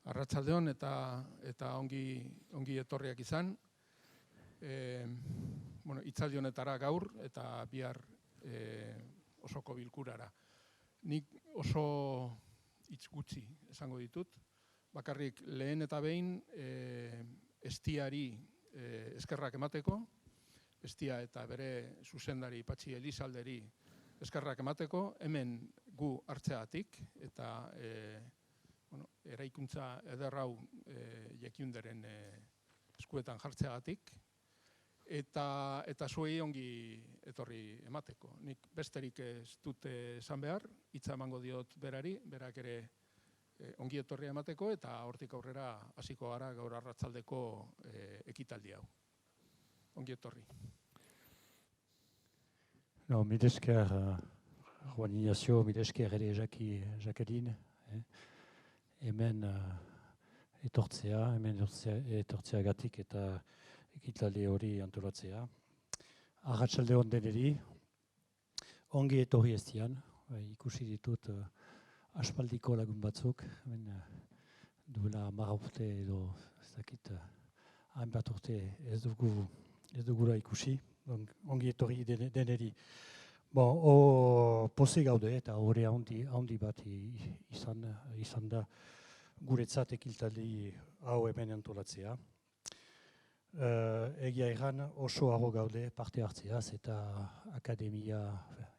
Arratsaldeon eta ongi etorriak izan. Hitzaldi honetara gaur eta bihar osoko bilkurara. Nik oso hitz gutxi esango ditut. Bakarrik lehen eta behin Estiari eskerrak emateko, Estia eta bere zuzendari Patxi Elizalderi eskerrak emateko, hemen gu hartzeagatik eta eraikuntza eder hau Jakiunderen eskuetan jartzeagatik eta zuei ongi etorri emateko. Nik besterik ez dut esan behar, hitza emango diot berari, berak ere ongi etorri emateko eta hortik aurrera hasiko gara gaur arratsaldeko ekitaldi hau. Ongi etorri. No, mil esker Juan Ignacio, mil esker ere Jacqueline. Hemen etortzeagatik eta ekitaldi hori antolatzea. Arratsalde on deneri, ongi etorri Estian, ikusi ditut aspaldiko lagun batzuk, duela 10 urte edo ez dakit, hainbat urte ez dugula ikusi, ongi etorri deneri. Pozik gaude eta horre handi bat izan da guretzat ekitaldi hau hemen antolatzea. Egia erran oso harro gaude parte hartzeaz eta akademia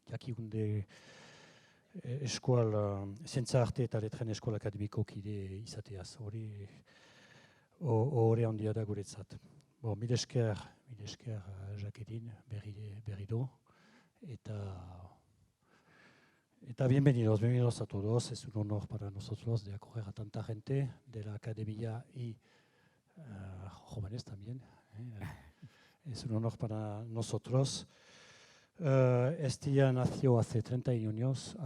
Jakigunde eskual zientzia arte eta letren eskola akademiko kide izateaz. Horre handia da guretzat. Mil esker Jacqueline berriro. Eta bienvenidos a todos. Es un honor para nosotros de acoger a tanta gente de la academia y jóvenes también. Es un honor para nosotros. Estia nació hace 31 años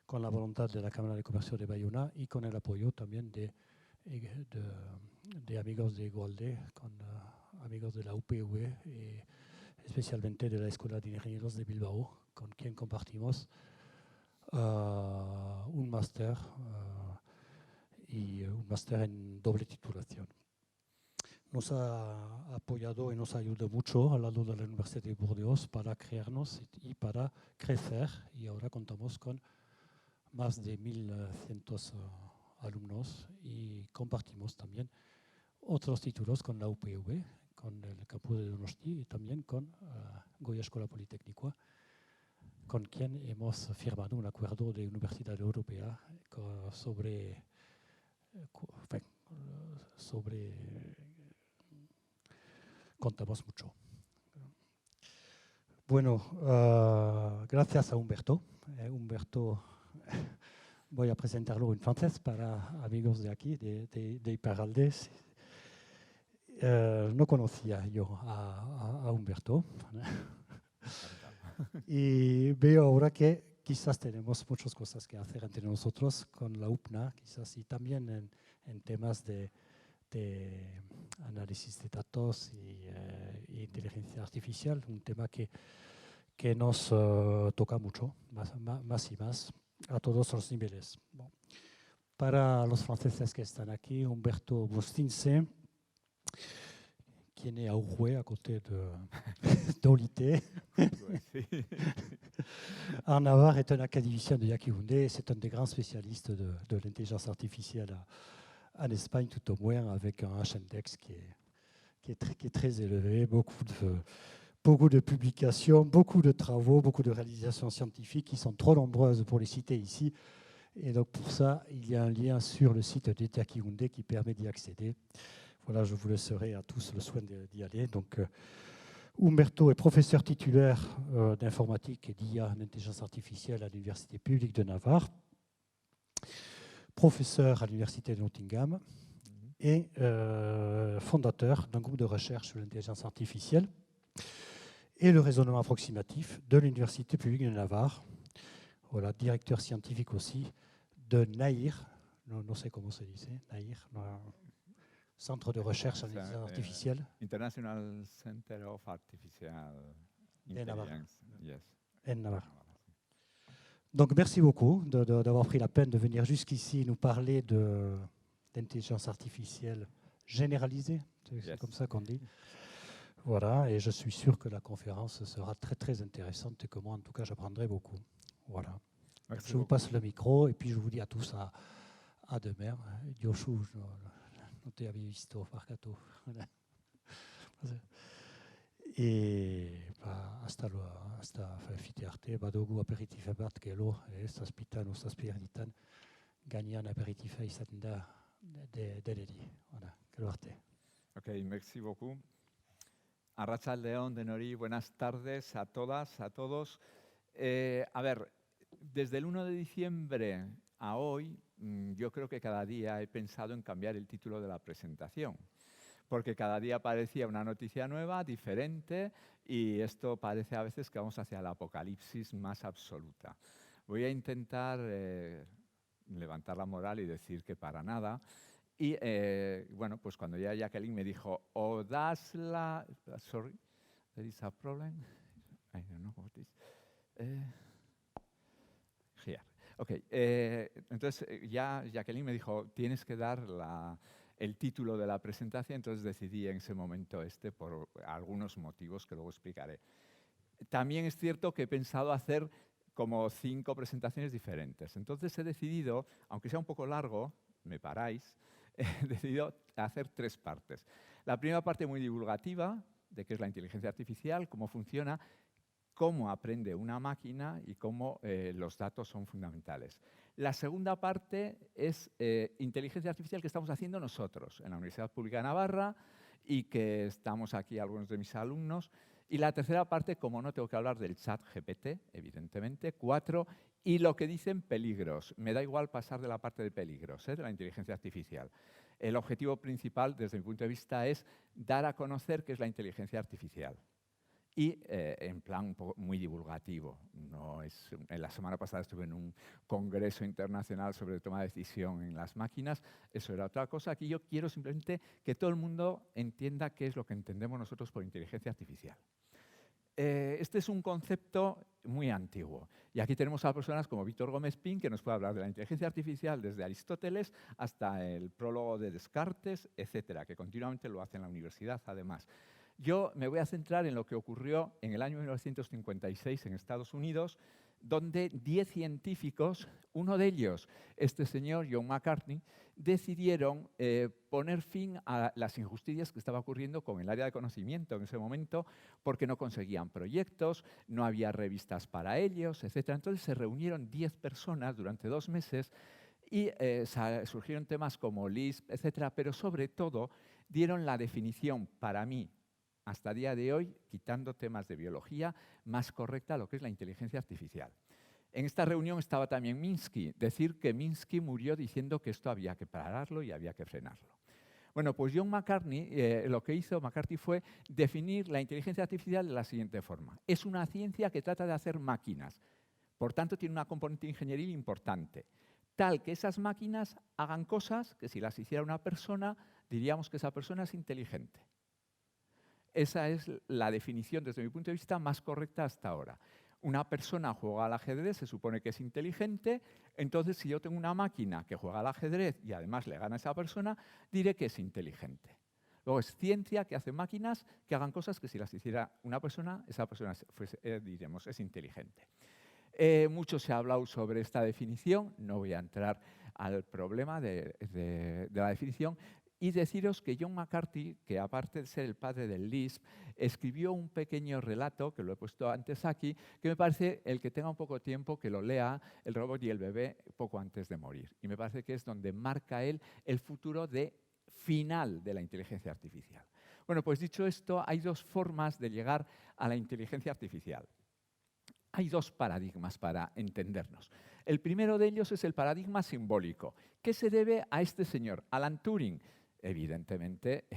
con la voluntad de la Cámara de Comercio de Bayona y con el apoyo también de amigos de Golde, con amigos de la UPV y especialmente de la Escuela de Ingenieros de Bilbao, con quien compartimos un máster y un máster en doble titulación. Nos ha apoyado y nos ha ayudado mucho al lado de la Universidad de Burdeos para crearnos y para crecer, y ahora contamos con más de 1.100 alumnos y compartimos también otros títulos con la UPV, con el campus de Donosti y también con Goya Escola Politécnica, con quien hemos firmado un acuerdo de Universidad Europea sobre contamos mucho. Bueno, gracias a Humberto. Humberto, voy a presentarlo en francés para amigos de aquí, de Iparralde. No conocía yo a Humberto y veo ahora que quizás tenemos muchas cosas que hacer entre nosotros con la UPNA, quizás, y también en temas de análisis de datos y inteligencia artificial, un tema que nos toca mucho, más y más, a todos los niveles. Para los franceses que están aquí, Humberto Bustince, qui est né à Ouroué, à côté d'Olité. En Navarre, est un académicien de Jakiundé. C'est un des grands spécialistes de l'intelligence artificielle en Espagne, tout au moins, avec un H-index qui est très élevé, beaucoup de publications, beaucoup de travaux, beaucoup de réalisations scientifiques qui sont trop nombreuses pour les citer ici. Et donc pour ça, il y a un lien sur le site de Jakiundé qui permet d'y accéder. Voilà, je vous laisserai à tous le soin d'y aller. Donc, Humberto est professeur titulaire d'informatique et d'IA en intelligence artificielle à l'Université publique de Navarre, professeur à l'Université de Nottingham et fondateur d'un groupe de recherche sur l'intelligence artificielle et le raisonnement approximatif de l'Université publique de Navarre. Voilà, directeur scientifique aussi de NAIR, non sais comment se dit, NAIR, Centre de recherche en intelligence artificielle. International Center of Artificial Intelligence. Yes. En Navarre. Donc merci beaucoup d'avoir pris la peine de venir jusqu'ici nous parler d'intelligence artificielle généralisée, c'est Yes. comme ça qu'on dit. Voilà, et je suis sûr que la conférence sera très très intéressante et que moi en tout cas j'apprendrai beaucoup. Voilà. Merci Je vous beaucoup. passe le micro et puis je vous dis à tous à demain. Dioshu, no te había visto, Farcato. Et hasta fitearte, badogu aperitif bat gelo, estas pitan, estas pierditan, gañan aperitif izaten da dededi. Voilà, gero arte. Ok, merci beaucoup. Arratsaldeon denori, buenas tardes a todas, a todos. A ver, desde el 1 de diciembre a hoy, yo creo que cada día he pensado en cambiar el título de la presentación, porque cada día aparecía una noticia nueva, diferente, y esto parece a veces que vamos hacia la apocalipsis más absoluta. Voy a intentar levantar la moral y decir que para nada. Y bueno, pues cuando ya Jacqueline me dijo, o das la... Sorry, there is a problem. I don't know what is... Here. Ok, entonces ya Jacqueline me dijo, tienes que dar el título de la presentación, entonces decidí en ese momento por algunos motivos que luego explicaré. También es cierto que he pensado hacer como 5 presentaciones diferentes. Entonces he decidido, aunque sea un poco largo, me paráis, he decidido hacer 3 partes. La primera parte muy divulgativa, de qué es la inteligencia artificial, cómo funciona, cómo aprende una máquina y cómo los datos son fundamentales. La segunda parte es inteligencia artificial que estamos haciendo nosotros en la Universidad Pública de Navarra y que estamos aquí algunos de mis alumnos. Y la tercera parte, como no tengo que hablar del chat GPT, evidentemente, 4, y lo que dicen peligros. Me da igual pasar de la parte de peligros, de la inteligencia artificial. El objetivo principal, desde mi punto de vista, es dar a conocer qué es la inteligencia artificial. Y en plan muy divulgativo. La semana pasada estuve en un congreso internacional sobre toma de decisión en las máquinas. Eso era otra cosa. Aquí yo quiero simplemente que todo el mundo entienda qué es lo que entendemos nosotros por inteligencia artificial. Este es un concepto muy antiguo. Y aquí tenemos a personas como Víctor Gómez Pin, que nos puede hablar de la inteligencia artificial desde Aristóteles hasta el prólogo de Descartes, etcétera, que continuamente lo hace en la universidad, además. Yo me voy a centrar en lo que ocurrió en el año 1956 en Estados Unidos, donde 10 científicos, uno de ellos, este señor John McCarthy, decidieron poner fin a las injusticias que estaba ocurriendo con el área de conocimiento en ese momento, porque no conseguían proyectos, no había revistas para ellos, etc. Entonces se reunieron 10 personas durante 2 meses y surgieron temas como Lisp, etc. Pero sobre todo dieron la definición, para mí, hasta el día de hoy, quitando temas de biología, más correcta a lo que es la inteligencia artificial. En esta reunión estaba también Minsky, decir que Minsky murió diciendo que esto había que pararlo y había que frenarlo. Bueno, pues John McCarthy, lo que hizo McCarthy fue definir la inteligencia artificial de la siguiente forma. Es una ciencia que trata de hacer máquinas, por tanto tiene una componente ingenieril importante, tal que esas máquinas hagan cosas que si las hiciera una persona, diríamos que esa persona es inteligente. Esa es la definición, desde mi punto de vista, más correcta hasta ahora. Una persona juega al ajedrez, se supone que es inteligente, entonces si yo tengo una máquina que juega al ajedrez y además le gana a esa persona, diré que es inteligente. Luego es ciencia que hace máquinas que hagan cosas que si las hiciera una persona, esa persona diremos, es inteligente. Mucho se ha hablado sobre esta definición, no voy a entrar al problema de la definición, y deciros que John McCarthy, que aparte de ser el padre del Lisp, escribió un pequeño relato, que lo he puesto antes aquí, que me parece, el que tenga un poco de tiempo, que lo lea, El robot y el bebé, poco antes de morir. Y me parece que es donde marca él el futuro final de la inteligencia artificial. Bueno, pues dicho esto, hay 2 formas de llegar a la inteligencia artificial. Hay 2 paradigmas para entendernos. El primero de ellos es el paradigma simbólico, que se debe a este señor, Alan Turing. Evidentemente,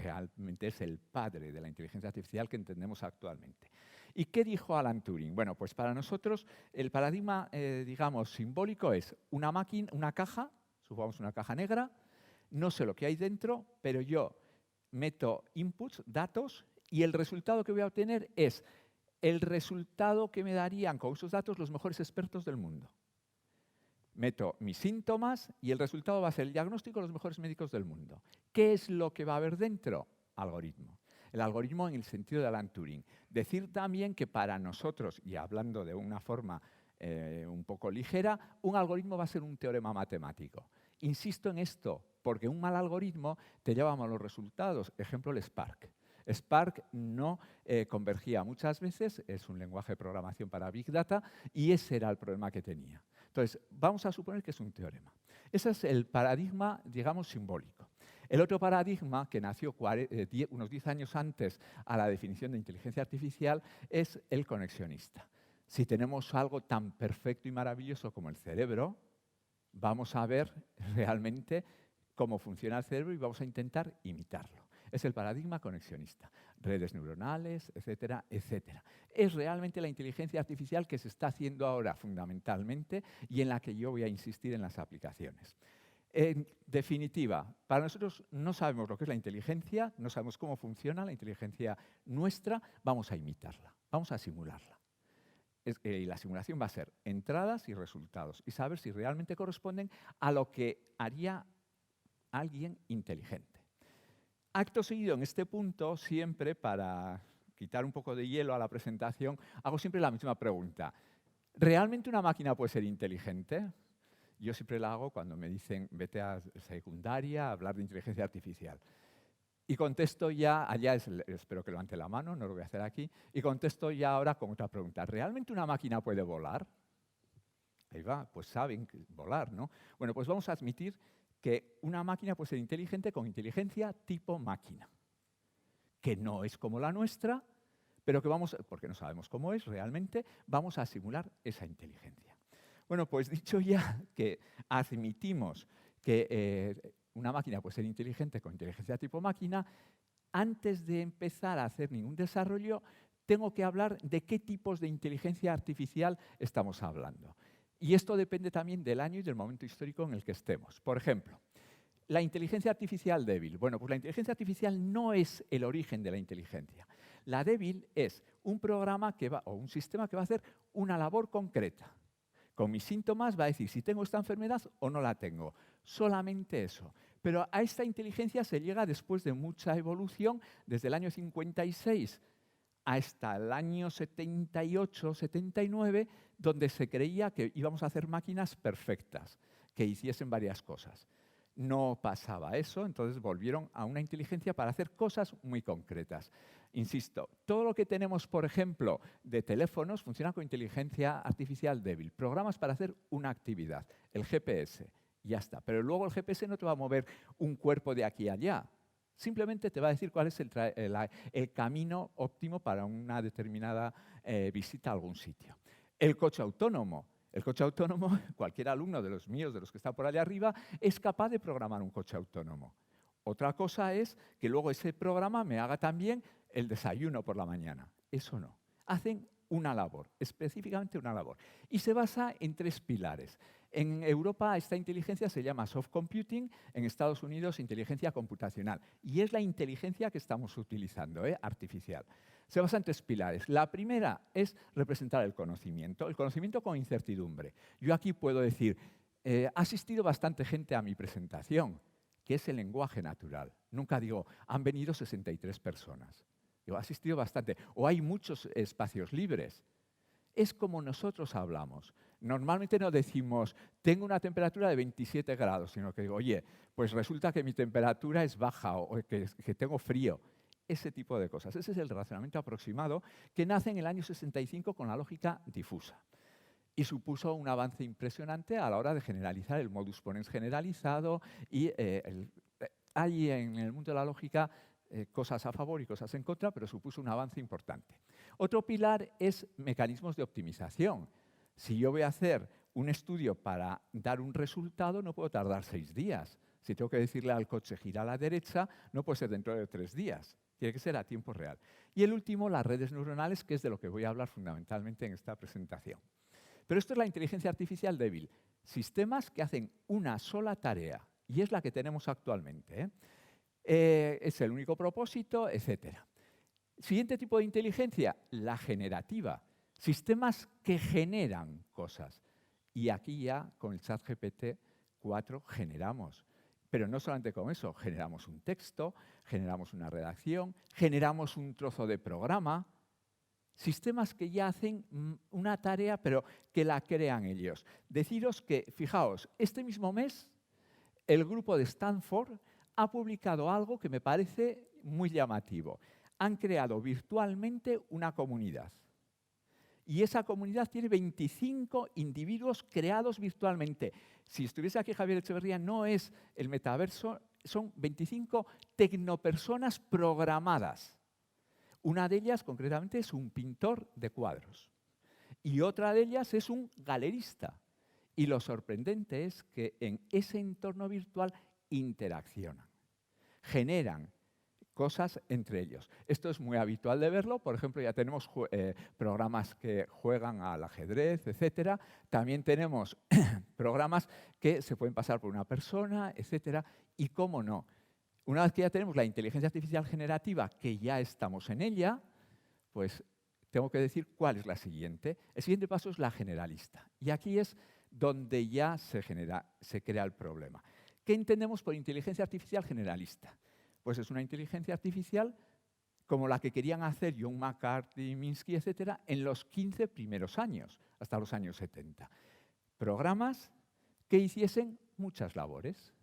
realmente es el padre de la inteligencia artificial que entendemos actualmente. ¿Y qué dijo Alan Turing? Bueno, pues para nosotros el paradigma, digamos, simbólico es una máquina, una caja, supongamos una caja negra, no sé lo que hay dentro, pero yo meto inputs, datos, y el resultado que voy a obtener es el resultado que me darían con esos datos los mejores expertos del mundo. Meto mis síntomas y el resultado va a ser el diagnóstico de los mejores médicos del mundo. ¿Qué es lo que va a haber dentro? Algoritmo. El algoritmo en el sentido de Alan Turing. Decir también que para nosotros, y hablando de una forma un poco ligera, un algoritmo va a ser un teorema matemático. Insisto en esto, porque un mal algoritmo te lleva a malos resultados. Ejemplo, el Spark. Spark no convergía muchas veces, es un lenguaje de programación para Big Data, y ese era el problema que tenía. Entonces, vamos a suponer que es un teorema. Ese es el paradigma, digamos, simbólico. El otro paradigma, que nació unos 10 años antes a la definición de inteligencia artificial, es el conexionista. Si tenemos algo tan perfecto y maravilloso como el cerebro, vamos a ver realmente cómo funciona el cerebro y vamos a intentar imitarlo. Es el paradigma conexionista. Redes neuronales, etcétera, etcétera. Es realmente la inteligencia artificial que se está haciendo ahora fundamentalmente y en la que yo voy a insistir en las aplicaciones. En definitiva, para nosotros no sabemos lo que es la inteligencia, no sabemos cómo funciona la inteligencia nuestra, vamos a imitarla, vamos a simularla. Y la simulación va a ser entradas y resultados y saber si realmente corresponden a lo que haría alguien inteligente. Acto seguido, en este punto, siempre para quitar un poco de hielo a la presentación, hago siempre la misma pregunta. ¿Realmente una máquina puede ser inteligente? Yo siempre la hago cuando me dicen, vete a secundaria a hablar de inteligencia artificial. Y contesto ya, espero que levante la mano, no lo voy a hacer aquí, y contesto ya ahora con otra pregunta. ¿Realmente una máquina puede volar? Ahí va, pues saben volar, ¿no? Bueno, pues vamos a admitir que una máquina puede ser inteligente con inteligencia tipo máquina, que no es como la nuestra, pero que porque no sabemos cómo es realmente, vamos a simular esa inteligencia. Bueno, pues dicho ya que admitimos que una máquina puede ser inteligente con inteligencia tipo máquina, antes de empezar a hacer ningún desarrollo, tengo que hablar de qué tipos de inteligencia artificial estamos hablando. Y esto depende también del año y del momento histórico en el que estemos. Por ejemplo, la inteligencia artificial débil. Bueno, pues la inteligencia artificial no es el origen de la inteligencia. La débil es un programa o un sistema que va a hacer una labor concreta. Con mis síntomas va a decir si tengo esta enfermedad o no la tengo. Solamente eso. Pero a esta inteligencia se llega después de mucha evolución, desde el año 56 hasta el año 78, 79, donde se creía que íbamos a hacer máquinas perfectas, que hiciesen varias cosas. No pasaba eso, entonces volvieron a una inteligencia para hacer cosas muy concretas. Insisto, todo lo que tenemos, por ejemplo, de teléfonos funciona con inteligencia artificial débil. Programas para hacer una actividad, el GPS, ya está. Pero luego el GPS no te va a mover un cuerpo de aquí a allá. Simplemente te va a decir cuál es el camino óptimo para una determinada visita a algún sitio. El coche autónomo. El coche autónomo, cualquier alumno de los míos, de los que está por allá arriba, es capaz de programar un coche autónomo. Otra cosa es que luego ese programa me haga también el desayuno por la mañana. Eso no. Hacen una labor, específicamente una labor. Y se basa en 3 pilares. En Europa esta inteligencia se llama soft computing, en Estados Unidos inteligencia computacional. Y es la inteligencia que estamos utilizando, artificial. Se basa en 3 pilares. La primera es representar el conocimiento con incertidumbre. Yo aquí puedo decir, ha asistido bastante gente a mi presentación, que es el lenguaje natural. Nunca digo, han venido 63 personas. Digo, ha asistido bastante. O hay muchos espacios libres. Es como nosotros hablamos. Normalmente no decimos, tengo una temperatura de 27 grados, sino que digo, oye, pues resulta que mi temperatura es baja o que tengo frío. Ese tipo de cosas. Ese es el razonamiento aproximado que nace en el año 65 con la lógica difusa. Y supuso un avance impresionante a la hora de generalizar el modus ponens generalizado y hay en el mundo de la lógica cosas a favor y cosas en contra, pero supuso un avance importante. Otro pilar es mecanismos de optimización. Si yo voy a hacer un estudio para dar un resultado, no puedo tardar 6 días. Si tengo que decirle al coche gira a la derecha, no puede ser dentro de 3 días. Tiene que ser a tiempo real. Y el último, las redes neuronales, que es de lo que voy a hablar fundamentalmente en esta presentación. Pero esto es la inteligencia artificial débil. Sistemas que hacen una sola tarea, y es la que tenemos actualmente. Es el único propósito, etc. Siguiente tipo de inteligencia, la generativa. Sistemas que generan cosas. Y aquí ya con el ChatGPT 4 generamos. Pero no solamente con eso, generamos un texto, generamos una redacción, generamos un trozo de programa. Sistemas que ya hacen una tarea, pero que la crean ellos. Deciros que, fijaos, este mismo mes el grupo de Stanford ha publicado algo que me parece muy llamativo. Han creado virtualmente una comunidad. Y esa comunidad tiene 25 individuos creados virtualmente. Si estuviese aquí Javier Echeverría, no es el metaverso, son 25 tecnopersonas programadas. Una de ellas, concretamente, es un pintor de cuadros. Y otra de ellas es un galerista. Y lo sorprendente es que en ese entorno virtual interaccionan, generan cosas entre ellos. Esto es muy habitual de verlo. Por ejemplo, ya tenemos programas que juegan al ajedrez, etc. También tenemos programas que se pueden pasar por una persona, etc. Y cómo no, una vez que ya tenemos la inteligencia artificial generativa, que ya estamos en ella, pues tengo que decir cuál es la siguiente. El siguiente paso es la generalista. Y aquí es donde ya se crea el problema. ¿Qué entendemos por inteligencia artificial generalista? Pues es una inteligencia artificial como la que querían hacer John McCarthy, Minsky, etcétera, en los 15 primeros años, hasta los años 70. Programas que hiciesen muchas labores.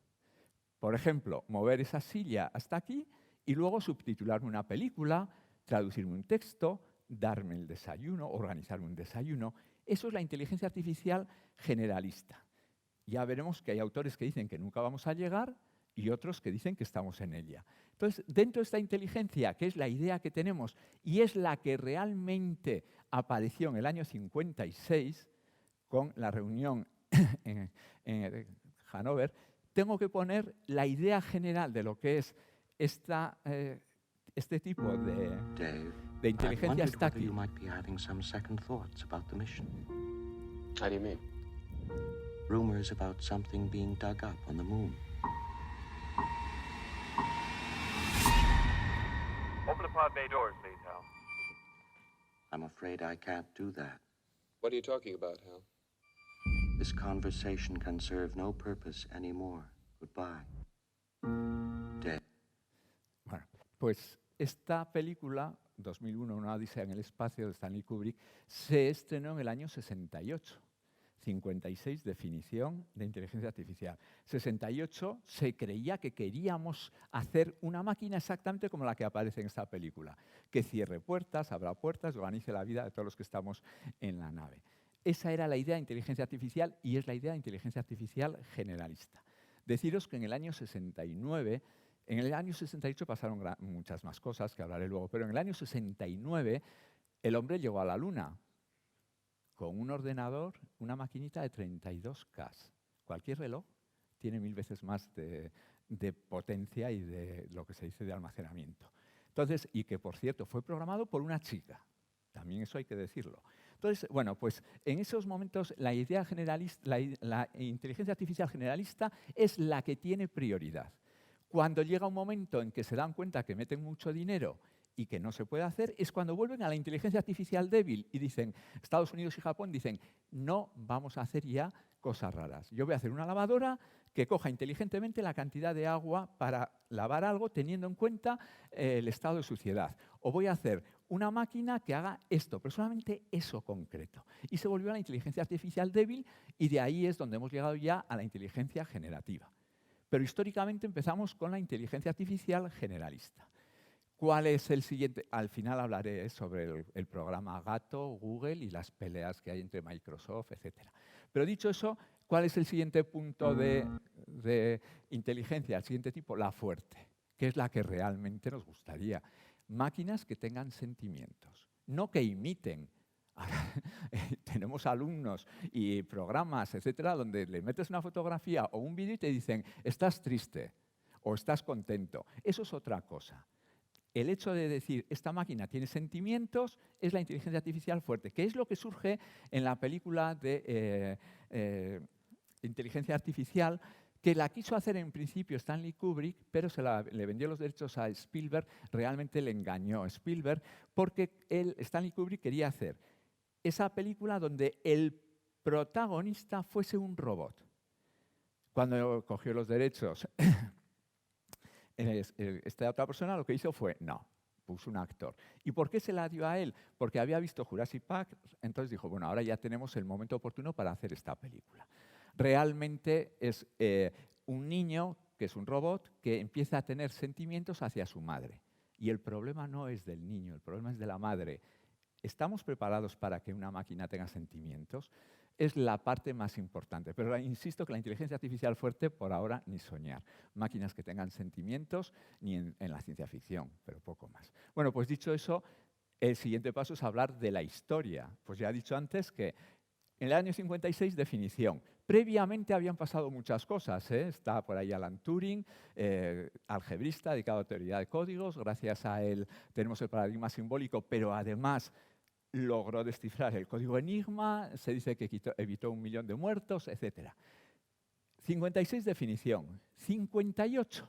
Por ejemplo, mover esa silla hasta aquí y luego subtitularme una película, traducirme un texto, darme el desayuno, organizarme un desayuno. Eso es la inteligencia artificial generalista. Ya veremos que hay autores que dicen que nunca vamos a llegar y otros que dicen que estamos en ella. Entonces, dentro de esta inteligencia, que es la idea que tenemos y es la que realmente apareció en el año 56 con la reunión en Hannover, tengo que poner la idea general de lo que es este tipo de inteligencia está aquí. You might be having some second thoughts about the mission. How do you mean? Rumors about something being dug up on the moon. Open the pod bay doors, please, Hal. I'm afraid I can't do that. What are you talking about, Hal? This conversation can serve no purpose anymore. Goodbye. Dead. Bueno, pues esta película, 2001, Una odisea en el espacio, de Stanley Kubrick, se estrenó en el año 68. 56, definición de inteligencia artificial. 68, se creía que queríamos hacer una máquina exactamente como la que aparece en esta película, que cierre puertas, abra puertas, organice la vida de todos los que estamos en la nave. Esa era la idea de inteligencia artificial y es la idea de inteligencia artificial generalista. Deciros que en el año 69, en el año 68 pasaron muchas más cosas, que hablaré luego, pero en el año 69 el hombre llegó a la Luna con un ordenador, una maquinita de 32K. Cualquier reloj tiene 1000 veces más de potencia y de lo que se dice de almacenamiento. Entonces, y que por cierto fue programado por una chica, también eso hay que decirlo. Entonces, bueno, pues en esos momentos la idea generalista, la inteligencia artificial generalista es la que tiene prioridad. Cuando llega un momento en que se dan cuenta que meten mucho dinero y que no se puede hacer, es cuando vuelven a la inteligencia artificial débil y dicen, Estados Unidos y Japón dicen, no vamos a hacer ya cosas raras. Yo voy a hacer una lavadora que coja inteligentemente la cantidad de agua para lavar algo teniendo en cuenta el estado de suciedad. O voy a hacer una máquina que haga esto, pero solamente eso concreto. Y se volvió a la inteligencia artificial débil y de ahí es donde hemos llegado ya a la inteligencia generativa. Pero históricamente empezamos con la inteligencia artificial generalista. ¿Cuál es el siguiente? Al final hablaré sobre el programa Gato, Google y las peleas que hay entre Microsoft, etc. Pero dicho eso, ¿cuál es el siguiente punto de inteligencia? El siguiente tipo, la fuerte, que es la que realmente nos gustaría. Máquinas que tengan sentimientos, no que imiten. Tenemos alumnos y programas, etcétera, donde le metes una fotografía o un vídeo y te dicen, estás triste o estás contento. Eso es otra cosa. El hecho de decir, esta máquina tiene sentimientos, es la inteligencia artificial fuerte, que es lo que surge en la película de inteligencia artificial que la quiso hacer en principio Stanley Kubrick, pero le vendió los derechos a Spielberg, realmente le engañó a Spielberg, porque Stanley Kubrick quería hacer esa película donde el protagonista fuese un robot. Cuando cogió los derechos, esta otra persona lo que hizo fue, no, puso un actor. ¿Y por qué se la dio a él? Porque había visto Jurassic Park, entonces dijo, bueno, ahora ya tenemos el momento oportuno para hacer esta película. Realmente es un niño, que es un robot, que empieza a tener sentimientos hacia su madre. Y el problema no es del niño, el problema es de la madre. ¿Estamos preparados para que una máquina tenga sentimientos? Es la parte más importante. Pero insisto que la inteligencia artificial fuerte, por ahora, ni soñar. Máquinas que tengan sentimientos, ni en la ciencia ficción, pero poco más. Bueno, pues dicho eso, el siguiente paso es hablar de la historia. Pues ya he dicho antes que en el año 56, definición. Previamente habían pasado muchas cosas. Está por ahí Alan Turing, algebrista, dedicado a teoría de códigos. Gracias a él tenemos el paradigma simbólico, pero además logró descifrar el código Enigma, se dice que evitó 1 millón de muertos, etc. 56, definición. 58.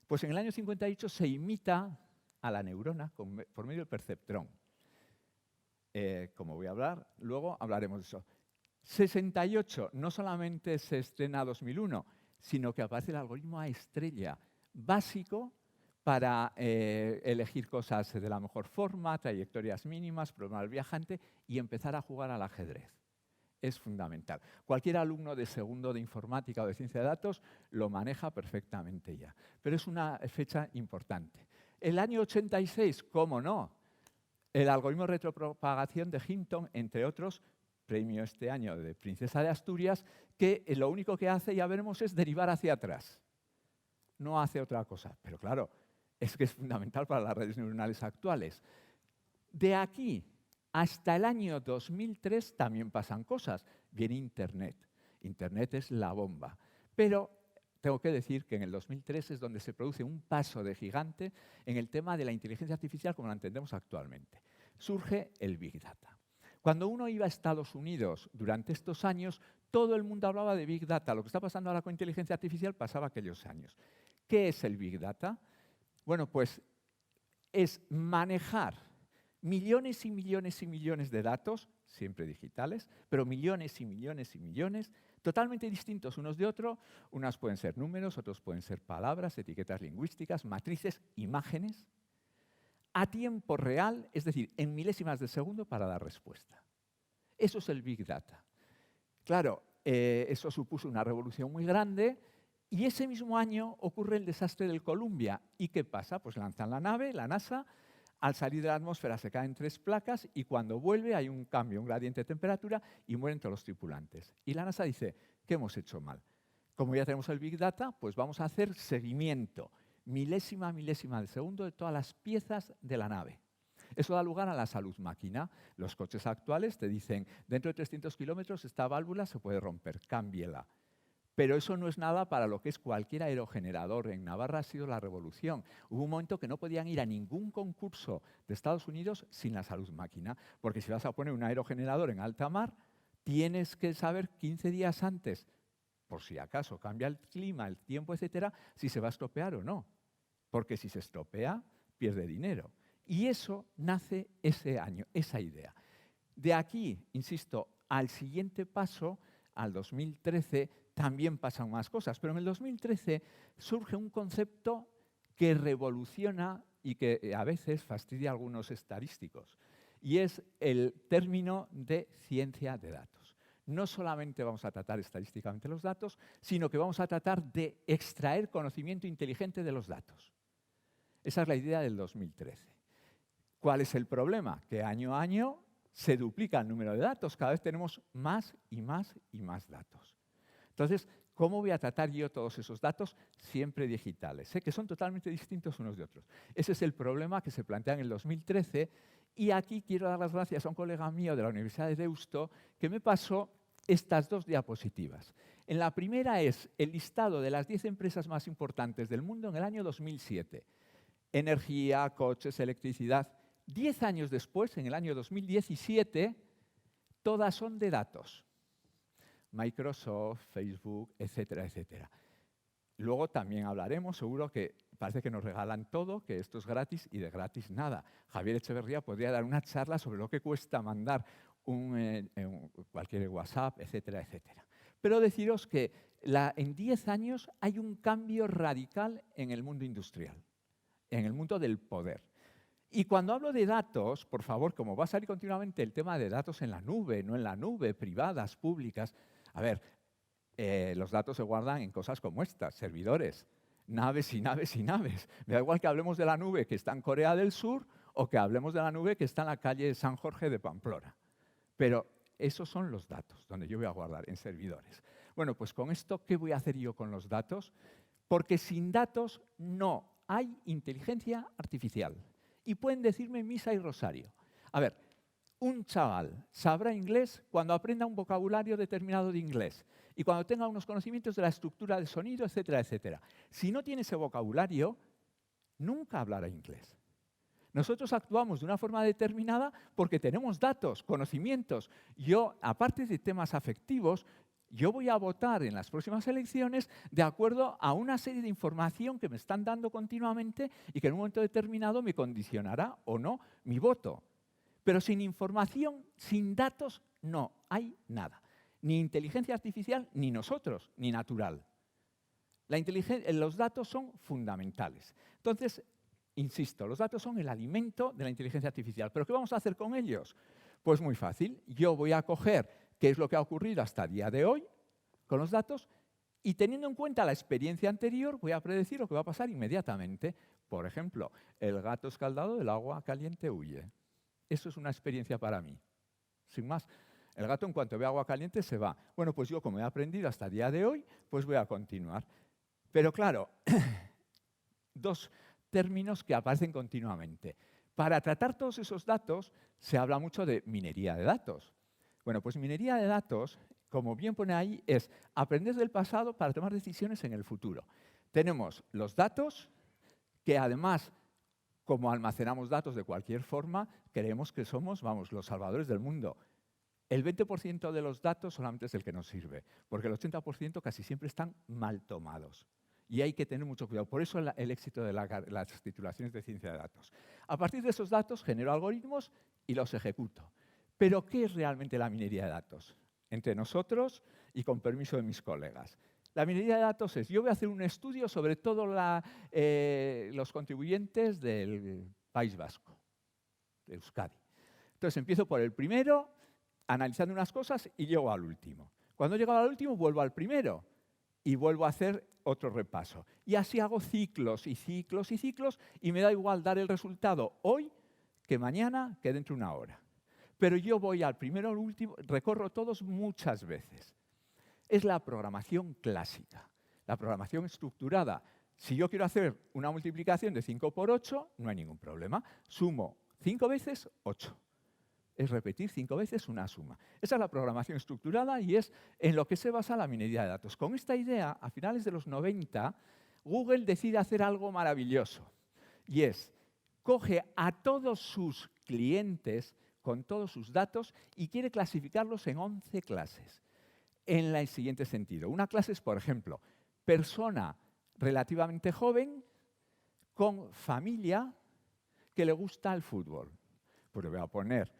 Pues en el año 58 se imita a la neurona por medio del perceptrón. Como voy a hablar, luego hablaremos de eso. 68, no solamente se estrena 2001, sino que aparece el algoritmo A estrella, básico para elegir cosas de la mejor forma, trayectorias mínimas, problema del viajante y empezar a jugar al ajedrez. Es fundamental. Cualquier alumno de segundo de informática o de ciencia de datos lo maneja perfectamente ya. Pero es una fecha importante. El año 86, ¿cómo no? El algoritmo de retropropagación de Hinton, entre otros, premio este año de Princesa de Asturias, que lo único que hace, ya veremos, es derivar hacia atrás. No hace otra cosa. Pero claro, es que es fundamental para las redes neuronales actuales. De aquí hasta el año 2003 también pasan cosas. Viene Internet. Internet es la bomba. Pero tengo que decir que en el 2003 es donde se produce un paso de gigante en el tema de la inteligencia artificial como la entendemos actualmente. Surge el Big Data. Cuando uno iba a Estados Unidos durante estos años, todo el mundo hablaba de Big Data. Lo que está pasando ahora con inteligencia artificial pasaba aquellos años. ¿Qué es el Big Data? Bueno, pues es manejar millones y millones y millones de datos, siempre digitales, pero millones y millones y millones, totalmente distintos unos de otros. Unas pueden ser números, otros pueden ser palabras, etiquetas lingüísticas, matrices, imágenes, a tiempo real, es decir, en milésimas de segundo para dar respuesta. Eso es el Big Data. Claro, eso supuso una revolución muy grande y ese mismo año ocurre el desastre del Columbia. ¿Y qué pasa? Pues lanzan la nave, la NASA, al salir de la atmósfera se caen 3 placas y cuando vuelve hay un cambio, un gradiente de temperatura y mueren todos los tripulantes. Y la NASA dice, ¿qué hemos hecho mal? Como ya tenemos el Big Data, pues vamos a hacer seguimiento, milésima de segundo de todas las piezas de la nave. Eso da lugar a la salud máquina. Los coches actuales te dicen, dentro de 300 kilómetros esta válvula se puede romper, cámbiela. Pero eso no es nada para lo que es cualquier aerogenerador. En Navarra ha sido la revolución. Hubo un momento que no podían ir a ningún concurso de Estados Unidos sin la salud máquina, porque si vas a poner un aerogenerador en alta mar, tienes que saber 15 días antes, por si acaso cambia el clima, el tiempo, etcétera, si se va a estropear o no. Porque si se estropea, pierde dinero. Y eso nace ese año, esa idea. De aquí, insisto, al siguiente paso, al 2013, también pasan más cosas. Pero en el 2013 surge un concepto que revoluciona y que a veces fastidia a algunos estadísticos. Y es el término de ciencia de datos. No solamente vamos a tratar estadísticamente los datos, sino que vamos a tratar de extraer conocimiento inteligente de los datos. Esa es la idea del 2013. ¿Cuál es el problema? Que año a año se duplica el número de datos. Cada vez tenemos más y más y más datos. Entonces, ¿cómo voy a tratar yo todos esos datos siempre digitales? Que son totalmente distintos unos de otros. Ese es el problema que se plantea en el 2013 y aquí quiero dar las gracias a un colega mío de la Universidad de Deusto que me pasó estas 2 diapositivas. En la primera es el listado de las 10 empresas más importantes del mundo en el año 2007. Energía, coches, electricidad. 10 años después, en el año 2017, todas son de datos. Microsoft, Facebook, etcétera, etcétera. luego también hablaremos, seguro que parece que nos regalan todo, que esto es gratis y de gratis nada. Javier Echeverría podría dar una charla sobre lo que cuesta mandar cualquier WhatsApp, etcétera, etcétera. Pero deciros que en 10 años hay un cambio radical en el mundo industrial, en el mundo del poder. Y cuando hablo de datos, por favor, como va a salir continuamente el tema de datos en la nube, no en la nube, privadas, públicas, a ver, los datos se guardan en cosas como estas, servidores, naves y naves y naves. Me da igual que hablemos de la nube que está en Corea del Sur o que hablemos de la nube que está en la calle San Jorge de Pamplona. Pero esos son los datos, donde yo voy a guardar, en servidores. Bueno, pues con esto, ¿qué voy a hacer yo con los datos? Porque sin datos no hay inteligencia artificial. Y pueden decirme misa y rosario. A ver, un chaval sabrá inglés cuando aprenda un vocabulario determinado de inglés y cuando tenga unos conocimientos de la estructura del sonido, etcétera, etcétera. Si no tiene ese vocabulario, nunca hablará inglés. Nosotros actuamos de una forma determinada porque tenemos datos, conocimientos. Yo, aparte de temas afectivos, yo voy a votar en las próximas elecciones de acuerdo a una serie de información que me están dando continuamente y que en un momento determinado me condicionará o no mi voto. Pero sin información, sin datos, no hay nada. Ni inteligencia artificial, ni nosotros, ni natural. Los datos son fundamentales. Entonces, insisto, los datos son el alimento de la inteligencia artificial. ¿Pero qué vamos a hacer con ellos? Pues muy fácil. Yo voy a coger qué es lo que ha ocurrido hasta el día de hoy con los datos y teniendo en cuenta la experiencia anterior voy a predecir lo que va a pasar inmediatamente. Por ejemplo, el gato escaldado del agua caliente huye. Eso es una experiencia para mí. Sin más, el gato en cuanto ve agua caliente se va. Bueno, pues yo como he aprendido hasta el día de hoy, pues voy a continuar. Pero claro, dos términos que aparecen continuamente. Para tratar todos esos datos se habla mucho de minería de datos. Bueno, pues minería de datos, como bien pone ahí, es aprender del pasado para tomar decisiones en el futuro. Tenemos los datos, que además, como almacenamos datos de cualquier forma, creemos que somos, vamos, los salvadores del mundo. El 20% de los datos solamente es el que nos sirve, porque el 80% casi siempre están mal tomados. Y hay que tener mucho cuidado. Por eso el éxito de las titulaciones de ciencia de datos. A partir de esos datos genero algoritmos y los ejecuto. Pero, ¿qué es realmente la minería de datos? Entre nosotros y con permiso de mis colegas. La minería de datos es, yo voy a hacer un estudio sobre todos los contribuyentes del País Vasco, de Euskadi. Entonces, empiezo por el primero, analizando unas cosas y llego al último. Cuando he llegado al último, vuelvo al primero y vuelvo a hacer otro repaso. Y así hago ciclos y ciclos y ciclos y me da igual dar el resultado hoy que mañana que dentro de una hora. Pero yo voy al primero al último, recorro todos muchas veces. Es la programación clásica, la programación estructurada. Si yo quiero hacer una multiplicación de 5 por 8, no hay ningún problema. Sumo 5 veces 8. Es repetir 5 veces una suma. Esa es la programación estructurada y es en lo que se basa la minería de datos. Con esta idea, a finales de los 90, Google decide hacer algo maravilloso. Y es, coge a todos sus clientes con todos sus datos y quiere clasificarlos en 11 clases. En el siguiente sentido. Una clase es, por ejemplo, persona relativamente joven con familia que le gusta el fútbol. Pues le voy a poner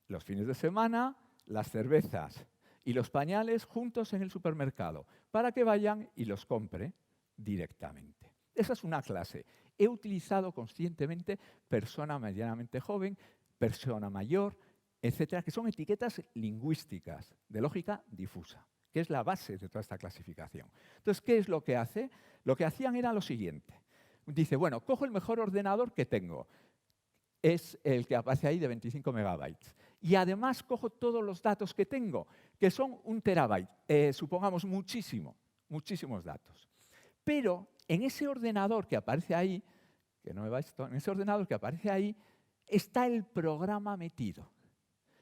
los fines de semana, las cervezas y los pañales juntos en el supermercado para que vayan y los compre directamente. Esa es una clase. He utilizado conscientemente persona medianamente joven, persona mayor, etcétera, que son etiquetas lingüísticas de lógica difusa, que es la base de toda esta clasificación. Entonces, ¿qué es lo que hace? Lo que hacían era lo siguiente. Dice, bueno, cojo el mejor ordenador que tengo. Es el que aparece ahí de 25 megabytes. Y además cojo todos los datos que tengo, que son 1 terabyte. Supongamos muchísimos datos. Pero en ese ordenador que aparece ahí, que no me va esto, en ese ordenador que aparece ahí, está el programa metido.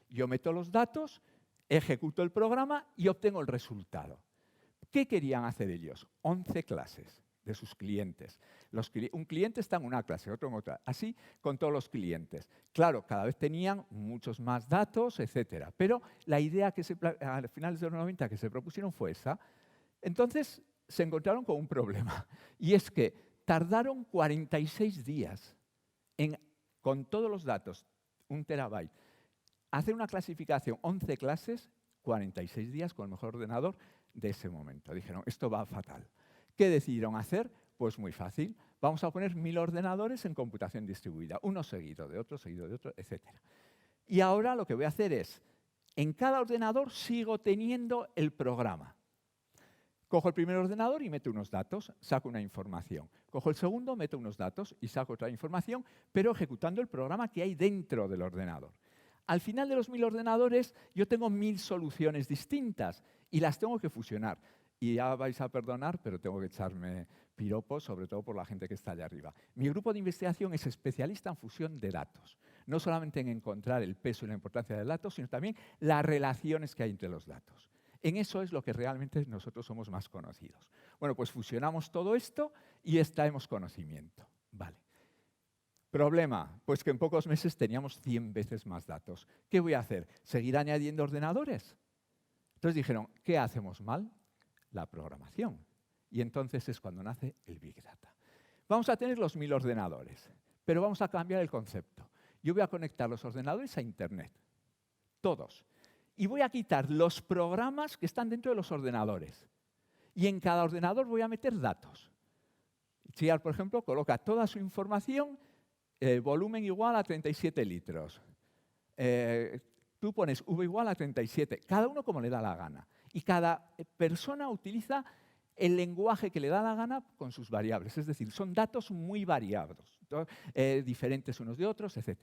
Yo meto los datos, ejecuto el programa y obtengo el resultado. ¿Qué querían hacer ellos? 11 clases de sus clientes. Un cliente está en una clase, otro en otra. Así con todos los clientes. Claro, cada vez tenían muchos más datos, etc. Pero la idea que a finales de los 90 que se propusieron fue esa. Entonces se encontraron con un problema, y es que tardaron 46 días con todos los datos, 1 terabyte, hacer una clasificación, 11 clases, 46 días con el mejor ordenador de ese momento. Dijeron, esto va fatal. ¿Qué decidieron hacer? Pues muy fácil. Vamos a poner 1000 ordenadores en computación distribuida, uno seguido de otro, etc. Y ahora lo que voy a hacer es, en cada ordenador sigo teniendo el programa. Cojo el primer ordenador y meto unos datos, saco una información. Cojo el segundo, meto unos datos y saco otra información, pero ejecutando el programa que hay dentro del ordenador. Al final de los 1000 ordenadores, yo tengo 1000 soluciones distintas y las tengo que fusionar. Y ya vais a perdonar, pero tengo que echarme piropos, sobre todo por la gente que está allá arriba. Mi grupo de investigación es especialista en fusión de datos. No solamente en encontrar el peso y la importancia del dato, sino también las relaciones que hay entre los datos. En eso es lo que realmente nosotros somos más conocidos. Bueno, pues fusionamos todo esto y extraemos conocimiento. Vale. Problema, pues que en pocos meses teníamos 100 veces más datos. ¿Qué voy a hacer? ¿Seguir añadiendo ordenadores? Entonces dijeron, ¿qué hacemos mal? La programación. Y entonces es cuando nace el Big Data. Vamos a tener los 1000 ordenadores, pero vamos a cambiar el concepto. Yo voy a conectar los ordenadores a Internet, todos. Y voy a quitar los programas que están dentro de los ordenadores. Y en cada ordenador voy a meter datos. Chiar, por ejemplo, coloca toda su información, volumen igual a 37 litros. Tú pones V igual a 37, cada uno como le da la gana. Y cada persona utiliza el lenguaje que le da la gana con sus variables. Es decir, son datos muy variados, diferentes unos de otros, etc.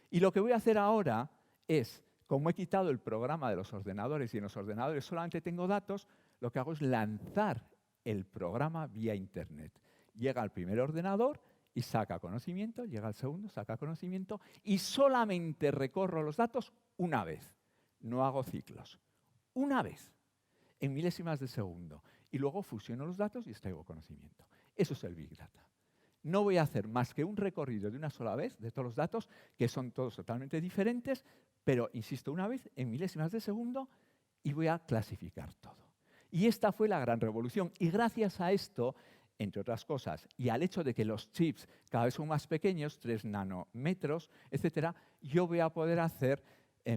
Y lo que voy a hacer ahora es, como he quitado el programa de los ordenadores y en los ordenadores solamente tengo datos, lo que hago es lanzar el programa vía Internet. Llega al primer ordenador y saca conocimiento, llega al segundo, saca conocimiento y solamente recorro los datos una vez. No hago ciclos. Una vez, en milésimas de segundo. Y luego fusiono los datos y extraigo conocimiento. Eso es el Big Data. No voy a hacer más que un recorrido de una sola vez de todos los datos, que son todos totalmente diferentes, pero, insisto, una vez, en milésimas de segundo, y voy a clasificar todo. Y esta fue la gran revolución. Y gracias a esto, entre otras cosas, y al hecho de que los chips cada vez son más pequeños, 3 nanómetros, etc., yo voy a poder hacer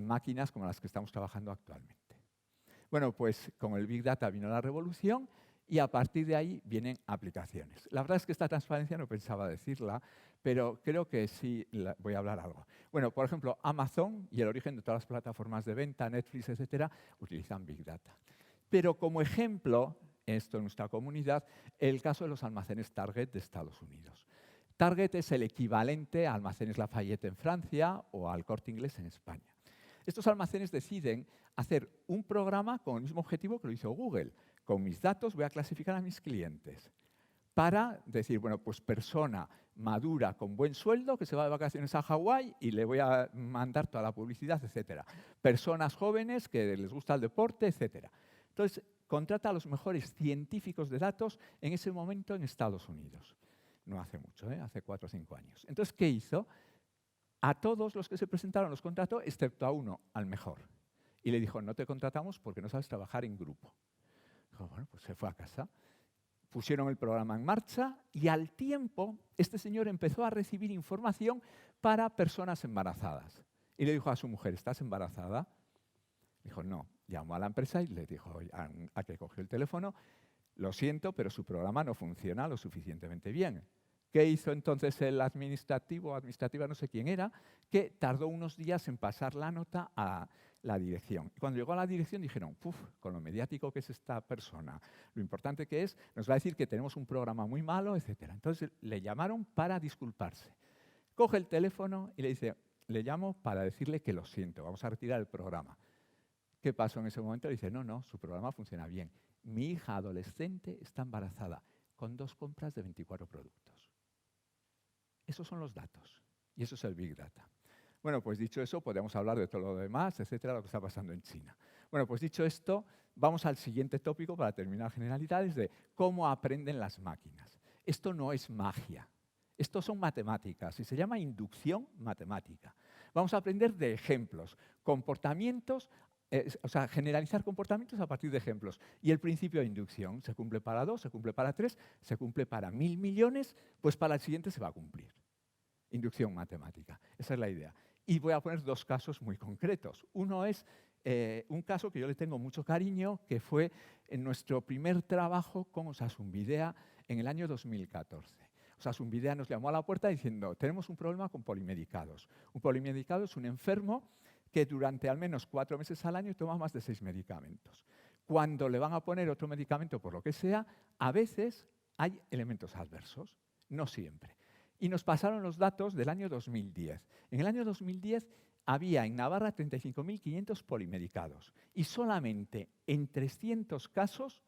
máquinas como las que estamos trabajando actualmente. Bueno, pues con el Big Data vino la revolución y a partir de ahí vienen aplicaciones. La verdad es que esta transparencia no pensaba decirla, pero creo que sí voy a hablar algo. Bueno, por ejemplo, Amazon y el origen de todas las plataformas de venta, Netflix, etcétera, utilizan Big Data. Pero como ejemplo, esto en nuestra comunidad, el caso de los almacenes Target de Estados Unidos. Target es el equivalente a almacenes Lafayette en Francia o al Corte Inglés en España. Estos almacenes deciden hacer un programa con el mismo objetivo que lo hizo Google. Con mis datos voy a clasificar a mis clientes para decir, bueno, pues persona madura con buen sueldo que se va de vacaciones a Hawái y le voy a mandar toda la publicidad, etcétera. Personas jóvenes que les gusta el deporte, etcétera. Entonces, contrata a los mejores científicos de datos en ese momento en Estados Unidos. No hace mucho, hace 4 o 5 años. Entonces, ¿qué hizo? A todos los que se presentaron los contrató, excepto a uno, al mejor. Y le dijo, no te contratamos porque no sabes trabajar en grupo. Dijo, bueno, pues se fue a casa. Pusieron el programa en marcha y al tiempo este señor empezó a recibir información para personas embarazadas. Y le dijo a su mujer, ¿estás embarazada? Dijo, no. Llamó a la empresa y le dijo, a que cogió el teléfono, lo siento, pero su programa no funciona lo suficientemente bien. ¿Qué hizo entonces el administrativa, no sé quién era, que tardó unos días en pasar la nota a la dirección? Cuando llegó a la dirección dijeron, con lo mediático que es esta persona, lo importante que es, nos va a decir que tenemos un programa muy malo, etc. Entonces le llamaron para disculparse. Coge el teléfono y le dice, le llamo para decirle que lo siento, vamos a retirar el programa. ¿Qué pasó en ese momento? Le dice, no, su programa funciona bien. Mi hija adolescente está embarazada con 2 compras de 24 productos. Esos son los datos y eso es el Big Data. Bueno, pues dicho eso, podemos hablar de todo lo demás, etcétera, lo que está pasando en China. Bueno, pues dicho esto, vamos al siguiente tópico para terminar generalidades de cómo aprenden las máquinas. Esto no es magia, esto son matemáticas y se llama inducción matemática. Vamos a aprender de ejemplos, comportamientos O sea, generalizar comportamientos a partir de ejemplos. Y el principio de inducción se cumple para 2, se cumple para 3, se cumple para 1000 millones, pues para el siguiente se va a cumplir. Inducción matemática. Esa es la idea. Y voy a poner 2 casos muy concretos. Uno es un caso que yo le tengo mucho cariño, que fue en nuestro primer trabajo con Osasun Bidea en el año 2014. Osasun Bidea nos llamó a la puerta diciendo, tenemos un problema con polimedicados. Un polimedicado es un enfermo que durante al menos 4 meses al año toma más de 6 medicamentos. Cuando le van a poner otro medicamento, por lo que sea, a veces hay elementos adversos, no siempre. Y nos pasaron los datos del año 2010. En el año 2010 había en Navarra 35.500 polimedicados y solamente en 300 casos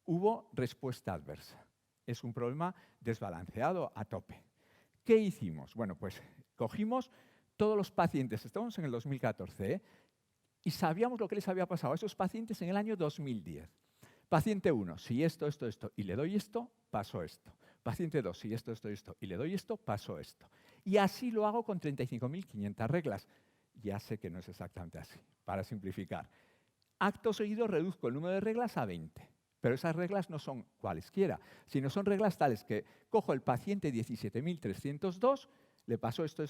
hubo respuesta adversa. Es un problema desbalanceado a tope. ¿Qué hicimos? Bueno, pues cogimos todos los pacientes, estamos en el 2014, y sabíamos lo que les había pasado a esos pacientes en el año 2010. Paciente 1, si esto, y le doy esto, pasó esto. Paciente 2, si esto, y le doy esto, pasó esto. Y así lo hago con 35.500 reglas. Ya sé que no es exactamente así, para simplificar. Acto seguido reduzco el número de reglas a 20. Pero esas reglas no son cualesquiera, sino son reglas tales que cojo el paciente 17.302, le pasó esto,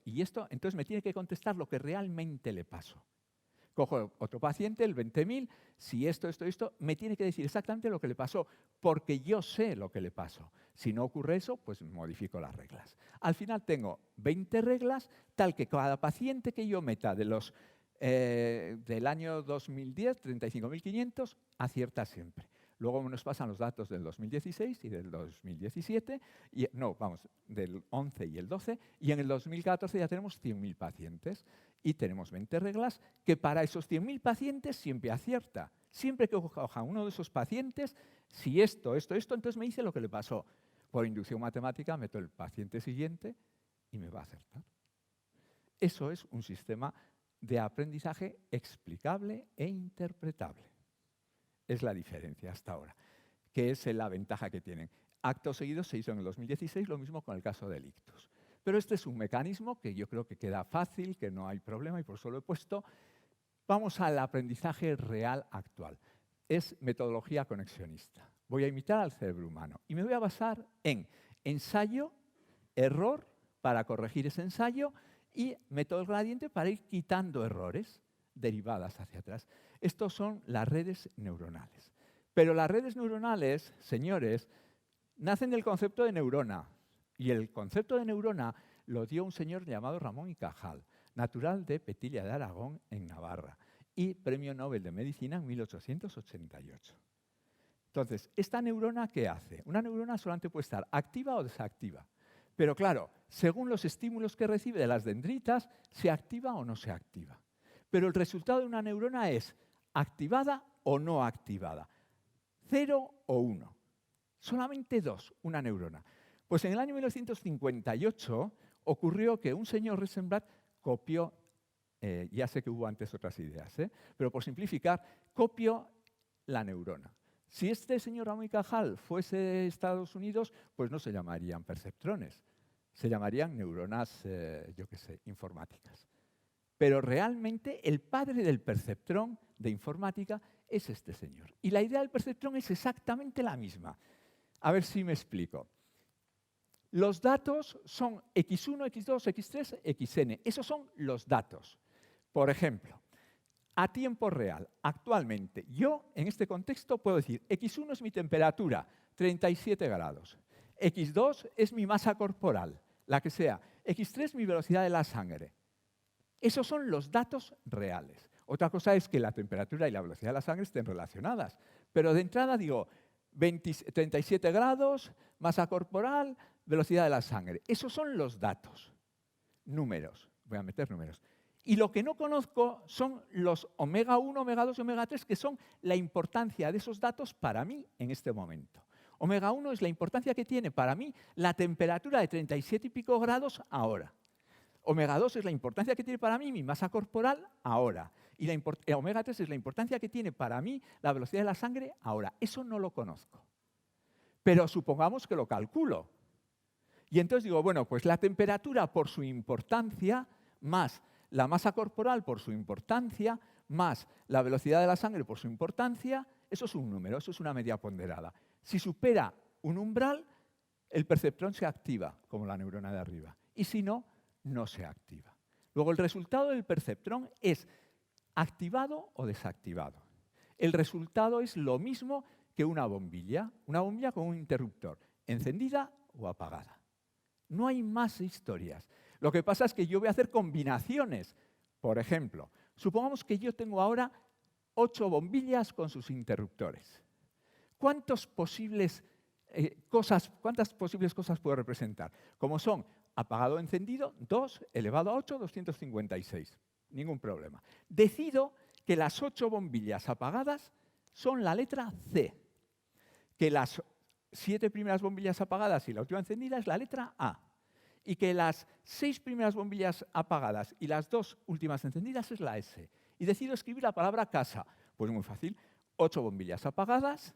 y esto, entonces me tiene que contestar lo que realmente le pasó. Cojo otro paciente, el 20.000, si esto, me tiene que decir exactamente lo que le pasó, porque yo sé lo que le pasó. Si no ocurre eso, pues modifico las reglas. Al final tengo 20 reglas, tal que cada paciente que yo meta de los, del año 2010, 35.500, acierta siempre. Luego nos pasan los datos del 2016 y del 2017, del 11 y el 12, y en el 2014 ya tenemos 100.000 pacientes y tenemos 20 reglas que para esos 100.000 pacientes siempre acierta. Siempre que coja uno de esos pacientes, si esto, entonces me dice lo que le pasó. Por inducción matemática meto el paciente siguiente y me va a acertar. Eso es un sistema de aprendizaje explicable e interpretable. Es la diferencia hasta ahora, que es la ventaja que tienen. Acto seguido se hizo en el 2016, lo mismo con el caso del ictus. Pero este es un mecanismo que yo creo que queda fácil, que no hay problema y por eso lo he puesto. Vamos al aprendizaje real actual. Es metodología conexionista. Voy a imitar al cerebro humano y me voy a basar en ensayo, error para corregir ese ensayo y método gradiente para ir quitando errores, derivadas hacia atrás. Estos son las redes neuronales. Pero las redes neuronales, señores, nacen del concepto de neurona. Y el concepto de neurona lo dio un señor llamado Ramón y Cajal, natural de Petilla de Aragón, en Navarra, y premio Nobel de Medicina en 1888. Entonces, ¿esta neurona qué hace? Una neurona solamente puede estar activa o desactiva. Pero claro, según los estímulos que recibe de las dendritas, se activa o no se activa. Pero el resultado de una neurona es activada o no activada, 0 o 1. Solamente 2, una neurona. Pues en el año 1958 ocurrió que un señor Rosenblatt copió, ya sé que hubo antes otras ideas, pero por simplificar, copió la neurona. Si este señor Ramón y Cajal fuese de Estados Unidos, pues no se llamarían perceptrones, se llamarían neuronas, informáticas. Pero realmente el padre del perceptrón de informática es este señor. Y la idea del perceptrón es exactamente la misma. A ver si me explico. Los datos son X1, X2, X3, Xn. Esos son los datos. Por ejemplo, a tiempo real, actualmente, yo en este contexto puedo decir X1 es mi temperatura, 37 grados. X2 es mi masa corporal, la que sea. X3 mi velocidad de la sangre. Esos son los datos reales. Otra cosa es que la temperatura y la velocidad de la sangre estén relacionadas. Pero de entrada digo 37 grados, masa corporal, velocidad de la sangre. Esos son los datos. Números. Voy a meter números. Y lo que no conozco son los omega 1, omega 2 y omega 3, que son la importancia de esos datos para mí en este momento. Omega 1 es la importancia que tiene para mí la temperatura de 37 y pico grados ahora. Omega 2 es la importancia que tiene para mí mi masa corporal ahora. Y omega 3 es la importancia que tiene para mí la velocidad de la sangre ahora. Eso no lo conozco. Pero supongamos que lo calculo. Y entonces digo, bueno, pues la temperatura por su importancia más la masa corporal por su importancia, más la velocidad de la sangre por su importancia, eso es un número, eso es una media ponderada. Si supera un umbral, el perceptrón se activa, como la neurona de arriba, y si no, no se activa. Luego, el resultado del perceptrón es activado o desactivado. El resultado es lo mismo que una bombilla con un interruptor, encendida o apagada. No hay más historias. Lo que pasa es que yo voy a hacer combinaciones. Por ejemplo, supongamos que yo tengo ahora 8 bombillas con sus interruptores. ¿Cuántas posibles cosas puedo representar? Como son apagado o encendido, 2 elevado a 8, 256. Ningún problema. Decido que las 8 bombillas apagadas son la letra C, que las 7 primeras bombillas apagadas y la última encendida es la letra A, y que las 6 primeras bombillas apagadas y las 2 últimas encendidas es la S. Y decido escribir la palabra casa. Pues muy fácil, 8 bombillas apagadas,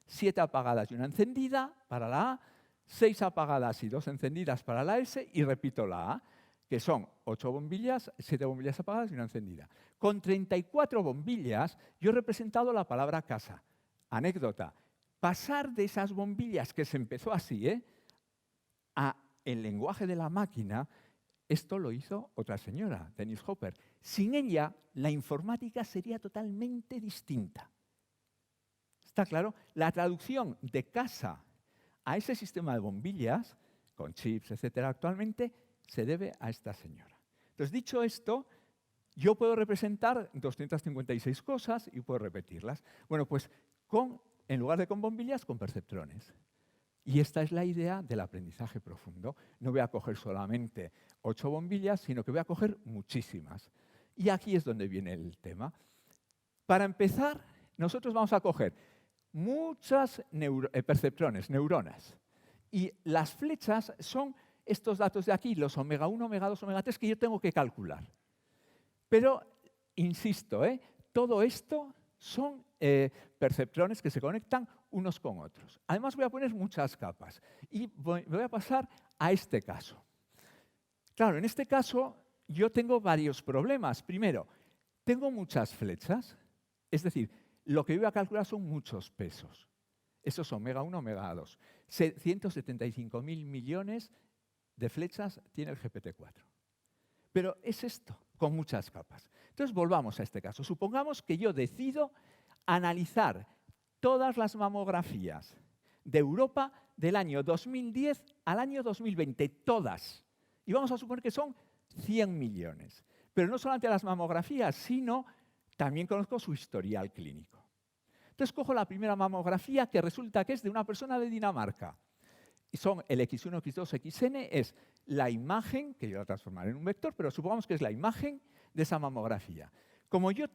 7 apagadas y una encendida para la A, 6 apagadas y 2 encendidas para la S, y repito la A, que son 8 bombillas, 7 bombillas apagadas y una encendida. Con 34 bombillas yo he representado la palabra casa. Anécdota, pasar de esas bombillas, que se empezó así, a el lenguaje de la máquina, esto lo hizo otra señora, Denise Hopper. Sin ella, la informática sería totalmente distinta. ¿Está claro? La traducción de casa a ese sistema de bombillas, con chips, etcétera, actualmente, se debe a esta señora. Entonces, dicho esto, yo puedo representar 256 cosas y puedo repetirlas. Bueno, pues en lugar de con bombillas, con perceptrones. Y esta es la idea del aprendizaje profundo. No voy a coger solamente 8 bombillas, sino que voy a coger muchísimas. Y aquí es donde viene el tema. Para empezar, nosotros vamos a coger muchas perceptrones, neuronas. Y las flechas son estos datos de aquí, los omega 1, omega 2, omega 3, que yo tengo que calcular. Pero, insisto, todo esto son perceptrones que se conectan unos con otros. Además, voy a poner muchas capas. Y voy a pasar a este caso. Claro, en este caso yo tengo varios problemas. Primero, tengo muchas flechas, es decir, lo que yo voy a calcular son muchos pesos. Esos omega 1, omega 2. 175.000 millones de flechas tiene el GPT-4. Pero es esto, con muchas capas. Entonces, volvamos a este caso. Supongamos que yo decido analizar todas las mamografías de Europa del año 2010 al año 2020, todas. Y vamos a suponer que son 100 millones. Pero no solamente las mamografías, sino también conozco su historial clínico. Entonces, cojo la primera mamografía, que resulta que es de una persona de Dinamarca. Y son el X1, X2, XN, es la imagen, que yo la transformaré en un vector, pero supongamos que es la imagen de esa mamografía. Como yo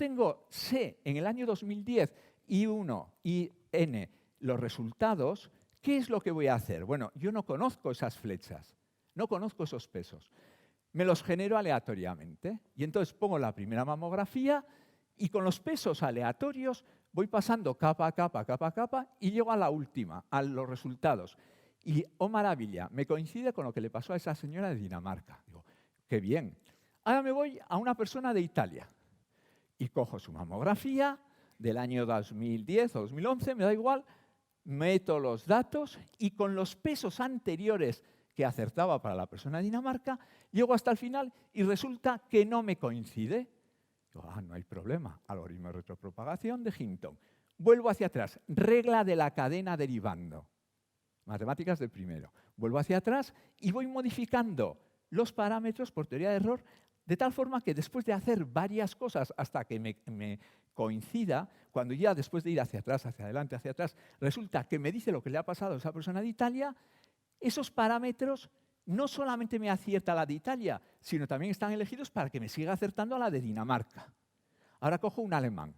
sé en el año 2010, I1, IN, los resultados, ¿qué es lo que voy a hacer? Bueno, yo no conozco esas flechas, no conozco esos pesos. Me los genero aleatoriamente. Y entonces pongo la primera mamografía y con los pesos aleatorios voy pasando capa a capa, capa a capa, y llego a la última, a los resultados. Y, oh maravilla, me coincide con lo que le pasó a esa señora de Dinamarca. Digo, qué bien. Ahora me voy a una persona de Italia y cojo su mamografía del año 2010 o 2011, me da igual, meto los datos y con los pesos anteriores que acertaba para la persona de Dinamarca, llego hasta el final y resulta que no me coincide. Digo, no hay problema, algoritmo de retropropagación de Hinton. Vuelvo hacia atrás, regla de la cadena derivando. Matemáticas del primero. Vuelvo hacia atrás y voy modificando los parámetros por teoría de error de tal forma que después de hacer varias cosas hasta que me coincida, cuando ya después de ir hacia atrás, hacia adelante, hacia atrás, resulta que me dice lo que le ha pasado a esa persona de Italia, esos parámetros no solamente me acierta la de Italia, sino también están elegidos para que me siga acertando a la de Dinamarca. Ahora cojo un alemán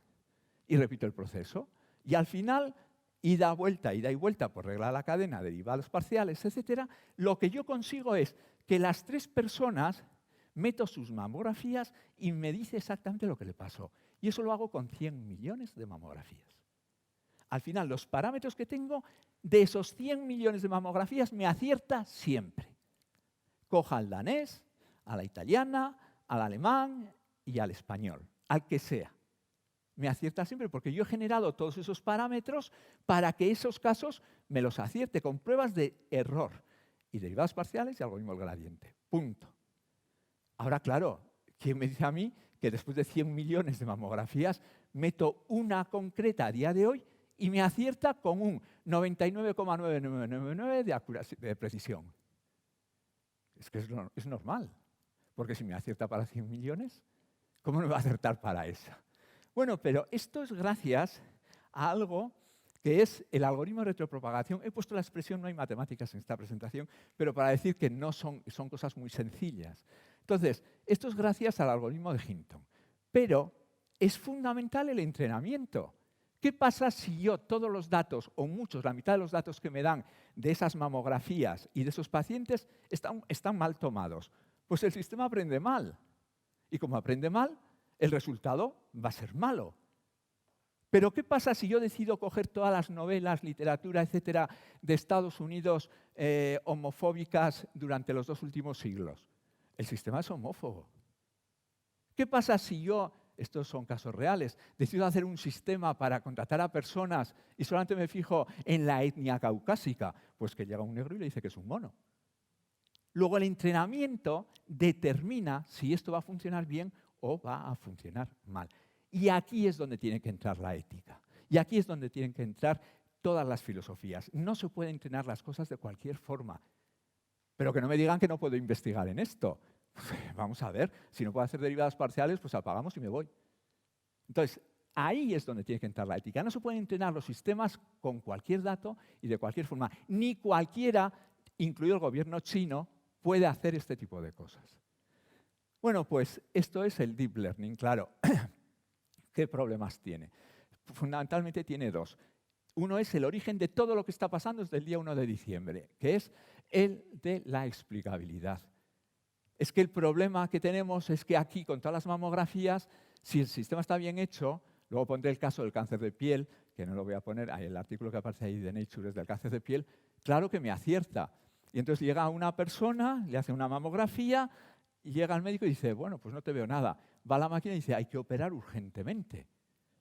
y repito el proceso y al final ida y vuelta por regla de la cadena, derivados parciales, etc., lo que yo consigo es que las 3 personas meto sus mamografías y me dice exactamente lo que le pasó. Y eso lo hago con 100 millones de mamografías. Al final, los parámetros que tengo de esos 100 millones de mamografías me acierta siempre. Coja al danés, a la italiana, al alemán y al español, al que sea. Me acierta siempre porque yo he generado todos esos parámetros para que esos casos me los acierte con pruebas de error y derivadas parciales y algoritmo del gradiente. Punto. Ahora, claro, ¿quién me dice a mí que después de 100 millones de mamografías meto una concreta a día de hoy y me acierta con un 99,9999 de precisión? Es que es normal, porque si me acierta para 100 millones, ¿cómo no me va a acertar para esa? Bueno, pero esto es gracias a algo que es el algoritmo de retropropagación. He puesto la expresión, no hay matemáticas en esta presentación, pero para decir que no son cosas muy sencillas. Entonces, esto es gracias al algoritmo de Hinton. Pero es fundamental el entrenamiento. ¿Qué pasa si yo todos los datos, o muchos, la mitad de los datos que me dan de esas mamografías y de esos pacientes están mal tomados? Pues el sistema aprende mal. Y como aprende mal, el resultado va a ser malo. Pero ¿qué pasa si yo decido coger todas las novelas, literatura, etcétera, de Estados Unidos homofóbicas durante los 2 últimos siglos? El sistema es homófobo. ¿Qué pasa si yo, estos son casos reales, decido hacer un sistema para contratar a personas y solamente me fijo en la etnia caucásica? Pues que llega un negro y le dice que es un mono. Luego el entrenamiento determina si esto va a funcionar bien o va a funcionar mal. Y aquí es donde tiene que entrar la ética. Y aquí es donde tienen que entrar todas las filosofías. No se pueden entrenar las cosas de cualquier forma. Pero que no me digan que no puedo investigar en esto. Vamos a ver, si no puedo hacer derivadas parciales, pues apagamos y me voy. Entonces, ahí es donde tiene que entrar la ética. No se pueden entrenar los sistemas con cualquier dato y de cualquier forma. Ni cualquiera, incluido el gobierno chino, puede hacer este tipo de cosas. Bueno, pues esto es el deep learning, claro. ¿Qué problemas tiene? Fundamentalmente tiene 2. Uno es el origen de todo lo que está pasando desde el día 1 de diciembre, que es el de la explicabilidad. Es que el problema que tenemos es que aquí, con todas las mamografías, si el sistema está bien hecho, luego pondré el caso del cáncer de piel, que no lo voy a poner, el artículo que aparece ahí de Nature es del cáncer de piel, claro que me acierta. Y entonces llega una persona, le hace una mamografía, y llega al médico y dice, bueno, pues no te veo nada. Va a la máquina y dice, hay que operar urgentemente.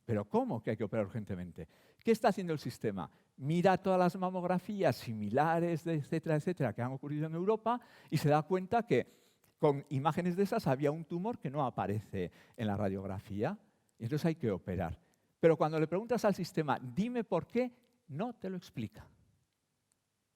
¿Pero cómo que hay que operar urgentemente? ¿Qué está haciendo el sistema? Mira todas las mamografías similares, etcétera, etcétera, que han ocurrido en Europa y se da cuenta que con imágenes de esas había un tumor que no aparece en la radiografía y entonces hay que operar. Pero cuando le preguntas al sistema, dime por qué, no te lo explica.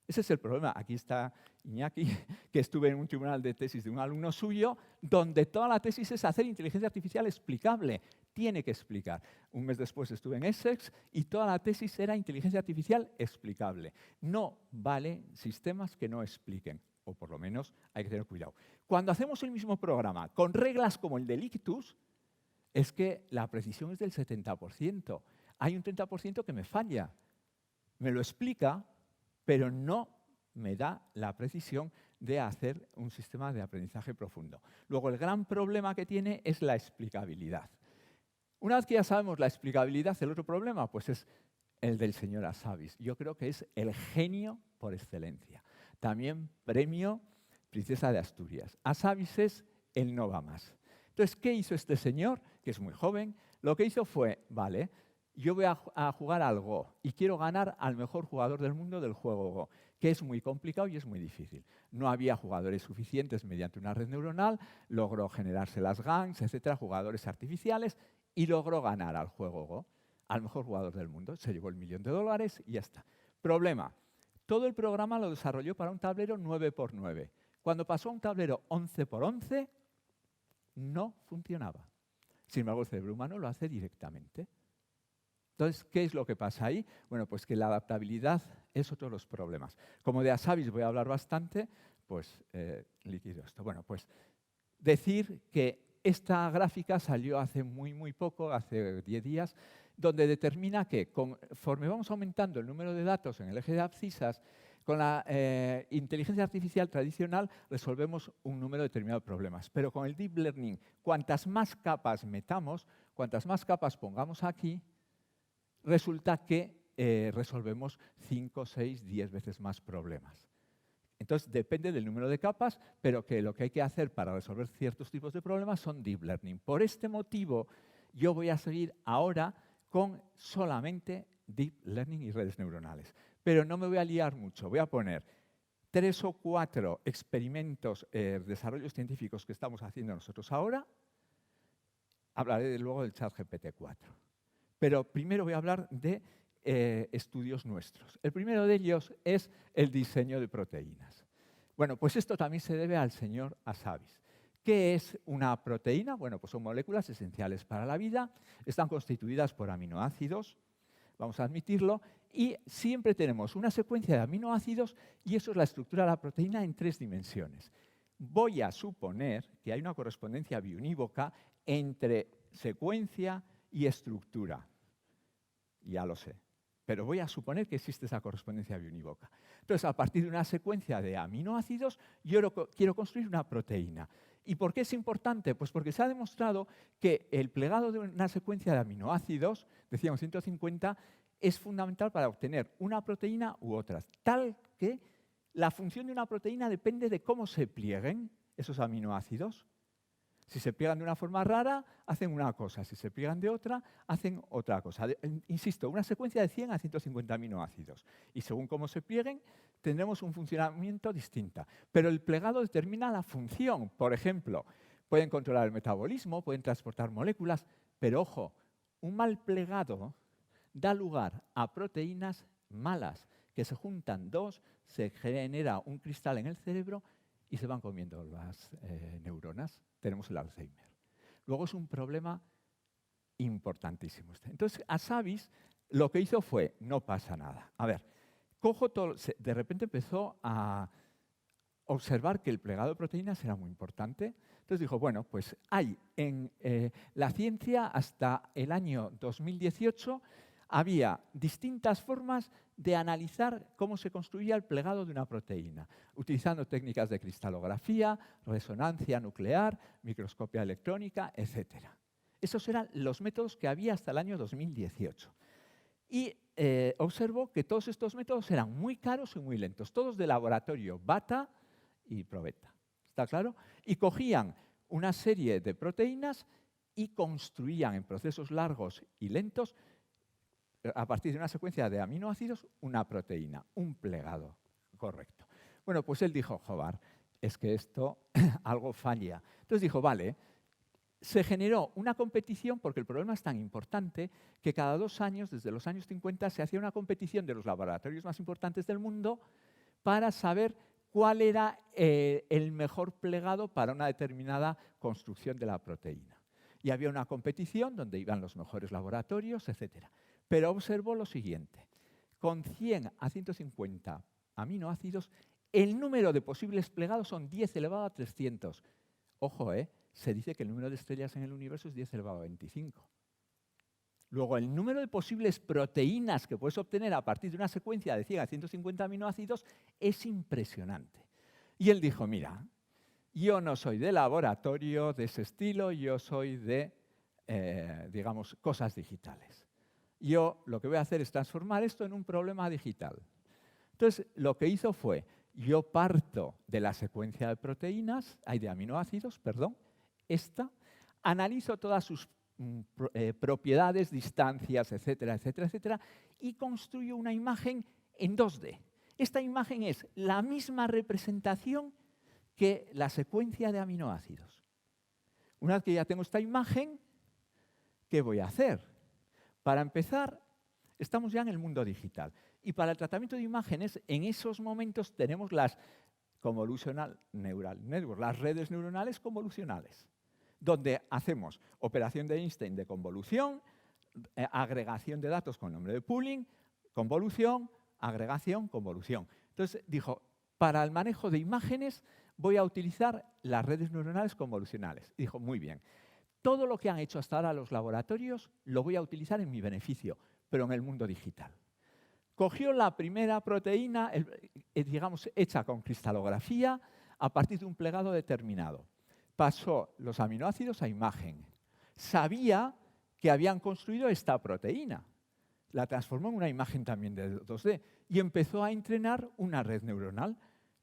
Ese es el problema. Aquí está Iñaki, que estuve en un tribunal de tesis de un alumno suyo, donde toda la tesis es hacer inteligencia artificial explicable. Tiene que explicar. Un mes después estuve en Essex y toda la tesis era inteligencia artificial explicable. No vale sistemas que no expliquen, o por lo menos hay que tener cuidado. Cuando hacemos el mismo programa con reglas como el del ictus, es que la precisión es del 70%. Hay un 30% que me falla. Me lo explica, pero no me da la precisión de hacer un sistema de aprendizaje profundo. Luego, el gran problema que tiene es la explicabilidad. Una vez que ya sabemos la explicabilidad, el otro problema pues es el del señor Hassabis. Yo creo que es el genio por excelencia. También premio Princesa de Asturias. Hassabis es el no va más. Entonces, ¿qué hizo este señor, que es muy joven? Lo que hizo fue, vale, yo voy a jugar al Go y quiero ganar al mejor jugador del mundo del juego Go, que es muy complicado y es muy difícil. No había jugadores suficientes mediante una red neuronal, logró generarse las gangs, etcétera, jugadores artificiales, y logró ganar al juego Go, al mejor jugador del mundo. Se llevó $1 millón y ya está. Problema, todo el programa lo desarrolló para un tablero 9×9. Cuando pasó a un tablero 11×11, no funcionaba. Sin embargo, el cerebro humano lo hace directamente. Entonces, ¿qué es lo que pasa ahí? Bueno, pues que la adaptabilidad es otro de los problemas. Como de Hassabis voy a hablar bastante, pues liquido esto. Bueno, pues decir que esta gráfica salió hace muy poco, hace 10 días, donde determina que conforme vamos aumentando el número de datos en el eje de abscisas, con la inteligencia artificial tradicional resolvemos un número determinado de problemas. Pero con el deep learning, cuantas más capas metamos, cuantas más capas pongamos aquí, resulta que resolvemos 5, 6, 10 veces más problemas. Entonces, depende del número de capas, pero que lo que hay que hacer para resolver ciertos tipos de problemas son deep learning. Por este motivo, yo voy a seguir ahora con solamente deep learning y redes neuronales. Pero no me voy a liar mucho. Voy a poner 3 o 4 experimentos, desarrollos científicos que estamos haciendo nosotros ahora. Hablaré luego del ChatGPT 4. Pero primero voy a hablar de estudios nuestros. El primero de ellos es el diseño de proteínas. Bueno, pues esto también se debe al señor Hassabis. ¿Qué es una proteína? Bueno, pues son moléculas esenciales para la vida, están constituidas por aminoácidos, vamos a admitirlo, y siempre tenemos una secuencia de aminoácidos y eso es la estructura de la proteína en 3 dimensiones. Voy a suponer que hay una correspondencia biunívoca entre secuencia y estructura. Ya lo sé, pero voy a suponer que existe esa correspondencia biunívoca. Entonces, a partir de una secuencia de aminoácidos, yo quiero construir una proteína. ¿Y por qué es importante? Pues porque se ha demostrado que el plegado de una secuencia de aminoácidos, decíamos 150, es fundamental para obtener una proteína u otras, tal que la función de una proteína depende de cómo se plieguen esos aminoácidos. Si se pliegan de una forma rara, hacen una cosa. Si se pliegan de otra, hacen otra cosa. Insisto, una secuencia de 100 a 150 aminoácidos. Y según cómo se plieguen, tendremos un funcionamiento distinto. Pero el plegado determina la función. Por ejemplo, pueden controlar el metabolismo, pueden transportar moléculas, pero ojo, un mal plegado da lugar a proteínas malas, que se juntan 2, se genera un cristal en el cerebro y se van comiendo las neuronas. Tenemos el Alzheimer. Luego es un problema importantísimo. Entonces, Hassabis lo que hizo fue, no pasa nada. A ver, cojo todo, de repente empezó a observar que el plegado de proteínas era muy importante. Entonces dijo, bueno, pues hay en la ciencia hasta el año 2018 había distintas formas de analizar cómo se construía el plegado de una proteína, utilizando técnicas de cristalografía, resonancia nuclear, microscopía electrónica, etc. Esos eran los métodos que había hasta el año 2018. Y observó que todos estos métodos eran muy caros y muy lentos, todos de laboratorio, bata y probeta. ¿Está claro? Y cogían una serie de proteínas y construían en procesos largos y lentos a partir de una secuencia de aminoácidos, una proteína, un plegado correcto. Bueno, pues él dijo, joder, es que esto algo falla. Entonces dijo, vale, se generó una competición porque el problema es tan importante que cada 2 años, desde los años 50, se hacía una competición de los laboratorios más importantes del mundo para saber cuál era el mejor plegado para una determinada construcción de la proteína. Y había una competición donde iban los mejores laboratorios, etcétera. Pero observó lo siguiente, con 100 a 150 aminoácidos, el número de posibles plegados son 10 elevado a 300. Ojo, se dice que el número de estrellas en el universo es 10 elevado a 25. Luego, el número de posibles proteínas que puedes obtener a partir de una secuencia de 100 a 150 aminoácidos es impresionante. Y él dijo, mira, yo no soy de laboratorio de ese estilo, yo soy de, digamos, cosas digitales. Yo lo que voy a hacer es transformar esto en un problema digital. Entonces, lo que hizo fue, yo parto de la secuencia de proteínas, de aminoácidos, perdón, analizo todas sus propiedades, distancias, etcétera, etcétera, etcétera, y construyo una imagen en 2D. Esta imagen es la misma representación que la secuencia de aminoácidos. Una vez que ya tengo esta imagen, ¿qué voy a hacer? Para empezar, estamos ya en el mundo digital. Y para el tratamiento de imágenes, en esos momentos tenemos las convolutional neural networks, las redes neuronales convolucionales, donde hacemos operación de Einstein de convolución, agregación de datos con nombre de pooling, convolución, agregación, convolución. Entonces dijo, para el manejo de imágenes voy a utilizar las redes neuronales convolucionales. Y dijo, muy bien. Todo lo que han hecho hasta ahora los laboratorios lo voy a utilizar en mi beneficio, pero en el mundo digital. Cogió la primera proteína, digamos, hecha con cristalografía a partir de un plegado determinado. Pasó los aminoácidos a imagen. Sabía que habían construido esta proteína. La transformó en una imagen también de 2D y empezó a entrenar una red neuronal.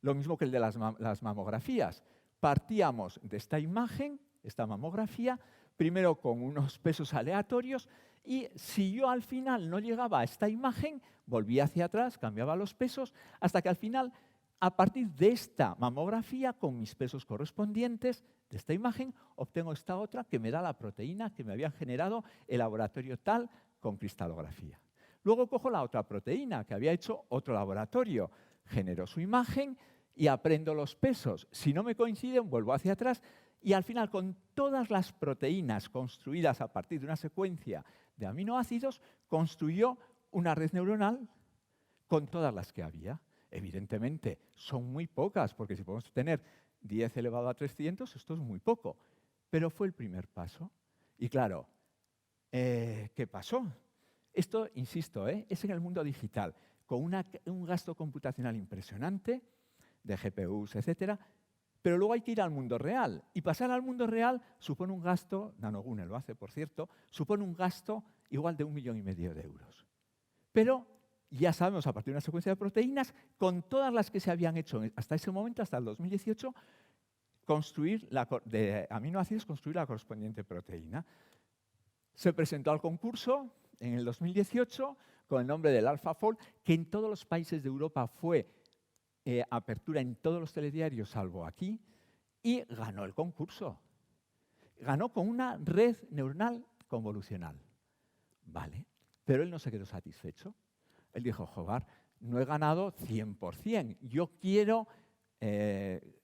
lo mismo que el de las mamografías. Partíamos de esta imagen, esta mamografía, primero con unos pesos aleatorios, y si yo al final no llegaba a esta imagen, volvía hacia atrás, cambiaba los pesos, hasta que al final, a partir de esta mamografía, con mis pesos correspondientes de esta imagen, obtengo esta otra que me da la proteína que me había generado el laboratorio tal con cristalografía. Luego cojo la otra proteína que había hecho otro laboratorio, genero su imagen y aprendo los pesos. Si no me coinciden, vuelvo hacia atrás y al final, con todas las proteínas construidas a partir de una secuencia de aminoácidos, construyó una red neuronal con todas las que había. Evidentemente, son muy pocas, porque si podemos tener 10 elevado a 300, esto es muy poco. Pero fue el primer paso. Y claro, ¿qué pasó? Esto, insisto, es en el mundo digital, con un gasto computacional impresionante, de GPUs, etcétera, pero luego hay que ir al mundo real. Y pasar al mundo real supone un gasto, Nanogune lo hace, por cierto, supone un gasto igual de 1,5 millones de euros. Pero ya sabemos, a partir de una secuencia de proteínas, con todas las que se habían hecho hasta ese momento, hasta el 2018, de aminoácidos, construir la correspondiente proteína. Se presentó al concurso en el 2018 con el nombre del AlphaFold, que en todos los países de Europa fue apertura en todos los telediarios, salvo aquí, y ganó el concurso. Ganó con una red neuronal convolucional. Vale, pero él no se quedó satisfecho. Él dijo, joder, no he ganado 100%, yo quiero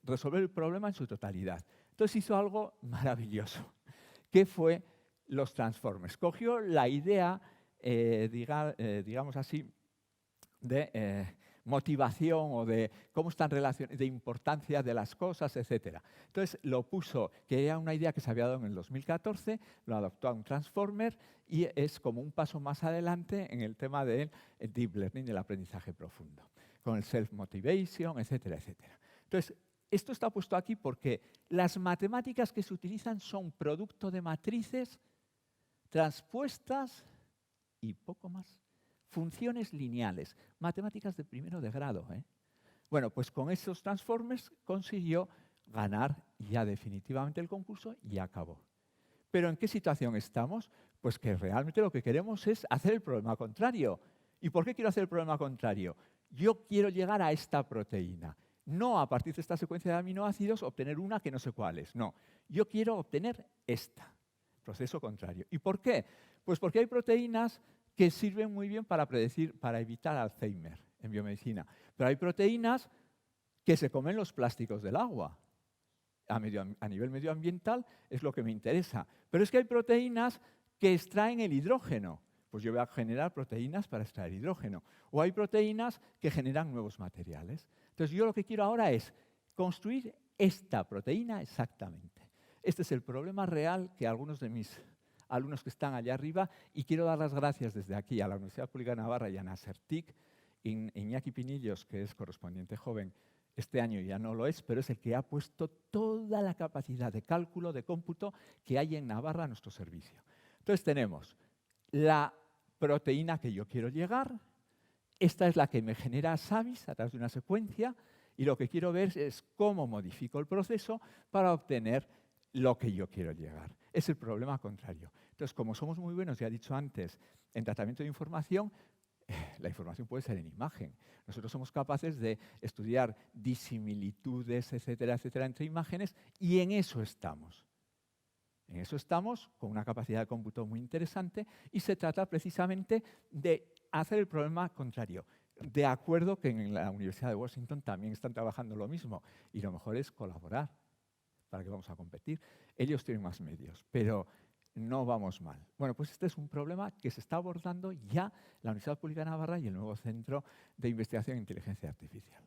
resolver el problema en su totalidad. Entonces hizo algo maravilloso, que fue los transformers. Cogió la idea, digamos así, de motivación o de cómo están relacionadas, de importancia de las cosas, etc. Entonces lo puso, que era una idea que se había dado en el 2014, lo adoptó a un transformer y es como un paso más adelante en el tema del deep learning, del aprendizaje profundo, con el self-motivation, etcétera, etcétera. Entonces, esto está puesto aquí porque las matemáticas que se utilizan son producto de matrices transpuestas y poco más. Funciones lineales, matemáticas de primero de grado. Bueno, pues con esos transformers consiguió ganar ya definitivamente el concurso y acabó. ¿Pero en qué situación estamos? Pues que realmente lo que queremos es hacer el problema contrario. ¿Y por qué quiero hacer el problema contrario? Yo quiero llegar a esta proteína. No a partir de esta secuencia de aminoácidos obtener una que no sé cuál es. No, yo quiero obtener esta. Proceso contrario. ¿Y por qué? Pues porque hay proteínas que sirven muy bien para predecir, para evitar Alzheimer en biomedicina. Pero hay proteínas que se comen los plásticos del agua. A nivel medioambiental es lo que me interesa. Pero es que hay proteínas que extraen el hidrógeno. Pues yo voy a generar proteínas para extraer hidrógeno. O hay proteínas que generan nuevos materiales. Entonces yo lo que quiero ahora es construir esta proteína exactamente. Este es el problema real que algunos de mis alumnos que están allá arriba, y quiero dar las gracias desde aquí a la Universidad Pública de Navarra y a Nasertic, Iñaki Pinillos, que es correspondiente joven, este año ya no lo es, pero es el que ha puesto toda la capacidad de cálculo, de cómputo que hay en Navarra a nuestro servicio. Entonces tenemos la proteína que yo quiero llegar, esta es la que me genera SAVIS a través de una secuencia, y lo que quiero ver es cómo modifico el proceso para obtener lo que yo quiero llegar. Es el problema contrario. Entonces, como somos muy buenos, ya he dicho antes, en tratamiento de información, la información puede ser en imagen. Nosotros somos capaces de estudiar disimilitudes, etcétera, etcétera, entre imágenes, y en eso estamos. En eso estamos, con una capacidad de cómputo muy interesante, y se trata precisamente de hacer el problema contrario. De acuerdo que en la Universidad de Washington también están trabajando lo mismo, y lo mejor es colaborar. ¿Para qué vamos a competir? Ellos tienen más medios, pero no vamos mal. Bueno, pues este es un problema que se está abordando ya la Universidad Pública de Navarra y el nuevo Centro de Investigación en Inteligencia Artificial.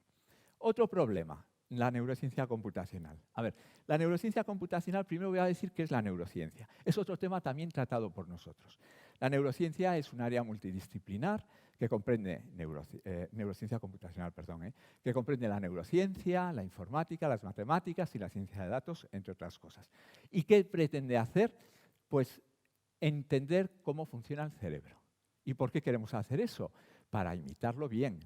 Otro problema, la neurociencia computacional. A ver, la neurociencia computacional, primero voy a decir qué es la neurociencia. Es otro tema también tratado por nosotros. La neurociencia es un área multidisciplinar que comprende neurociencia computacional, que comprende la neurociencia, la informática, las matemáticas y la ciencia de datos, entre otras cosas. ¿Y qué pretende hacer? Pues entender cómo funciona el cerebro. ¿Y por qué queremos hacer eso? Para imitarlo bien,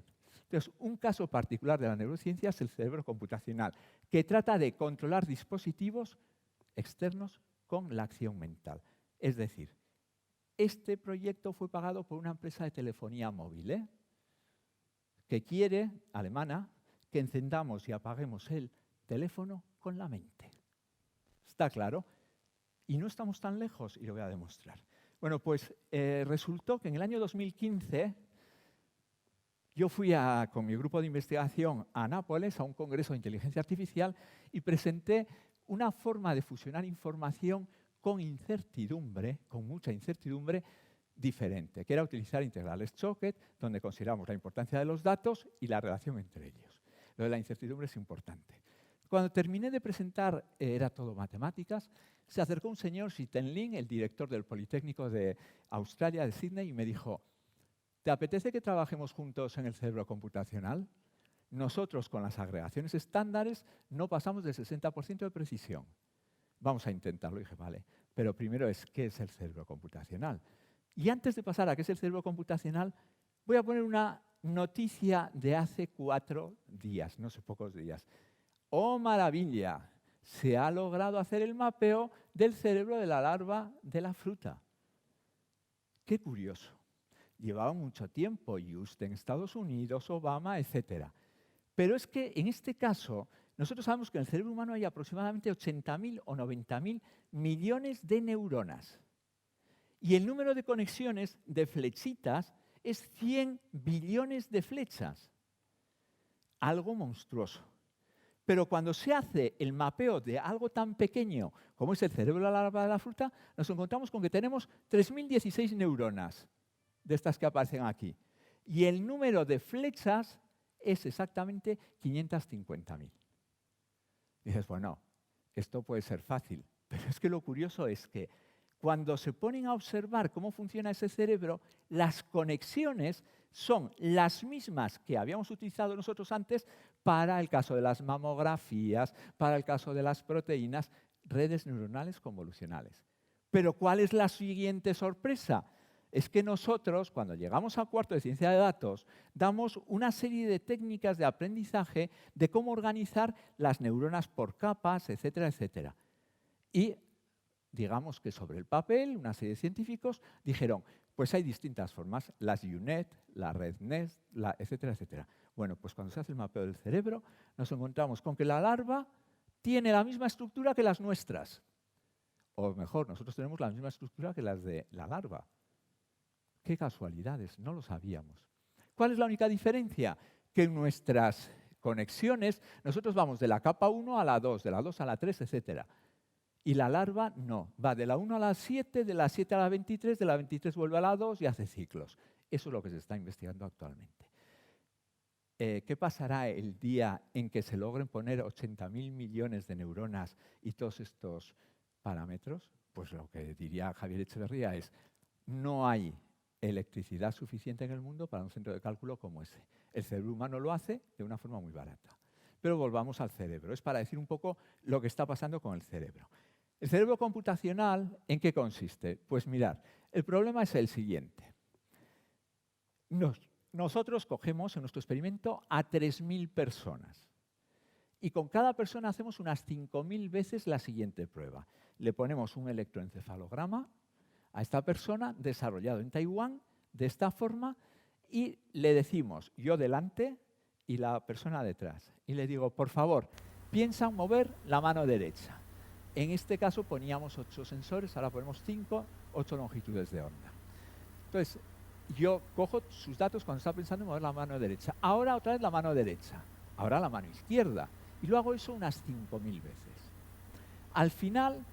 Entonces, un caso particular de la neurociencia es el cerebro computacional, que trata de controlar dispositivos externos con la acción mental. Es decir, este proyecto fue pagado por una empresa de telefonía móvil, que quiere, alemana, que encendamos y apaguemos el teléfono con la mente. ¿Está claro? Y no estamos tan lejos, y lo voy a demostrar. Bueno, pues resultó que en el año 2015 yo fui con mi grupo de investigación a Nápoles, a un congreso de inteligencia artificial, y presenté una forma de fusionar información con incertidumbre, con mucha incertidumbre, diferente, que era utilizar integrales Choquet, donde consideramos la importancia de los datos y la relación entre ellos. Lo de la incertidumbre es importante. Cuando terminé de presentar, era todo matemáticas, se acercó un señor, Xiten Lin, el director del Politécnico de Australia, de Sydney, y me dijo: ¿te apetece que trabajemos juntos en el cerebro computacional? Nosotros, con las agregaciones estándares, no pasamos del 60% de precisión. Vamos a intentarlo. Y dije, vale, pero primero ¿qué es el cerebro computacional? Y antes de pasar a qué es el cerebro computacional, voy a poner una noticia de hace 4 días, no sé, pocos días. ¡Oh, maravilla! Se ha logrado hacer el mapeo del cerebro de la larva de la fruta. ¡Qué curioso! Llevaba mucho tiempo, Just en Estados Unidos, Obama, etc. Pero es que en este caso, nosotros sabemos que en el cerebro humano hay aproximadamente 80.000 o 90.000 millones de neuronas. Y el número de conexiones de flechitas es 100 billones de flechas. Algo monstruoso. Pero cuando se hace el mapeo de algo tan pequeño como es el cerebro de la larva de la fruta, nos encontramos con que tenemos 3.016 neuronas de estas que aparecen aquí. Y el número de flechas es exactamente 550.000. Dices, bueno, esto puede ser fácil, pero es que lo curioso es que cuando se ponen a observar cómo funciona ese cerebro, las conexiones son las mismas que habíamos utilizado nosotros antes para el caso de las mamografías, para el caso de las proteínas, redes neuronales convolucionales. Pero ¿cuál es la siguiente sorpresa? Es que nosotros, cuando llegamos a cuarto de ciencia de datos, damos una serie de técnicas de aprendizaje de cómo organizar las neuronas por capas, etcétera, etcétera. Y digamos que sobre el papel, una serie de científicos dijeron, pues hay distintas formas, las UNet, la RedNet, etcétera, etcétera. Bueno, pues cuando se hace el mapeo del cerebro, nos encontramos con que la larva tiene la misma estructura que las nuestras. O mejor, nosotros tenemos la misma estructura que las de la larva. ¡Qué casualidades! No lo sabíamos. ¿Cuál es la única diferencia? Que en nuestras conexiones nosotros vamos de la capa 1 a la 2, de la 2 a la 3, etcétera. Y la larva no, va de la 1 a la 7, de la 7 a la 23, de la 23 vuelve a la 2 y hace ciclos. Eso es lo que se está investigando actualmente. ¿Qué pasará el día en que se logren poner 80.000 millones de neuronas y todos estos parámetros? Pues lo que diría Javier Echeverría es, no hay electricidad suficiente en el mundo para un centro de cálculo como ese. El cerebro humano lo hace de una forma muy barata. Pero volvamos al cerebro. Es para decir un poco lo que está pasando con el cerebro. ¿El cerebro computacional en qué consiste? Pues mirad, el problema es el siguiente. Nosotros cogemos en nuestro experimento a 3.000 personas. Y con cada persona hacemos unas 5.000 veces la siguiente prueba. Le ponemos un electroencefalograma a esta persona, desarrollado en Taiwán, de esta forma, y le decimos, yo delante y la persona detrás. Y le digo, por favor, piensa en mover la mano derecha. En este caso poníamos 8 sensores, ahora ponemos 5, 8 longitudes de onda. Entonces, yo cojo sus datos cuando está pensando en mover la mano derecha. Ahora otra vez la mano derecha, ahora la mano izquierda. Y lo hago eso unas 5.000 veces. Al final,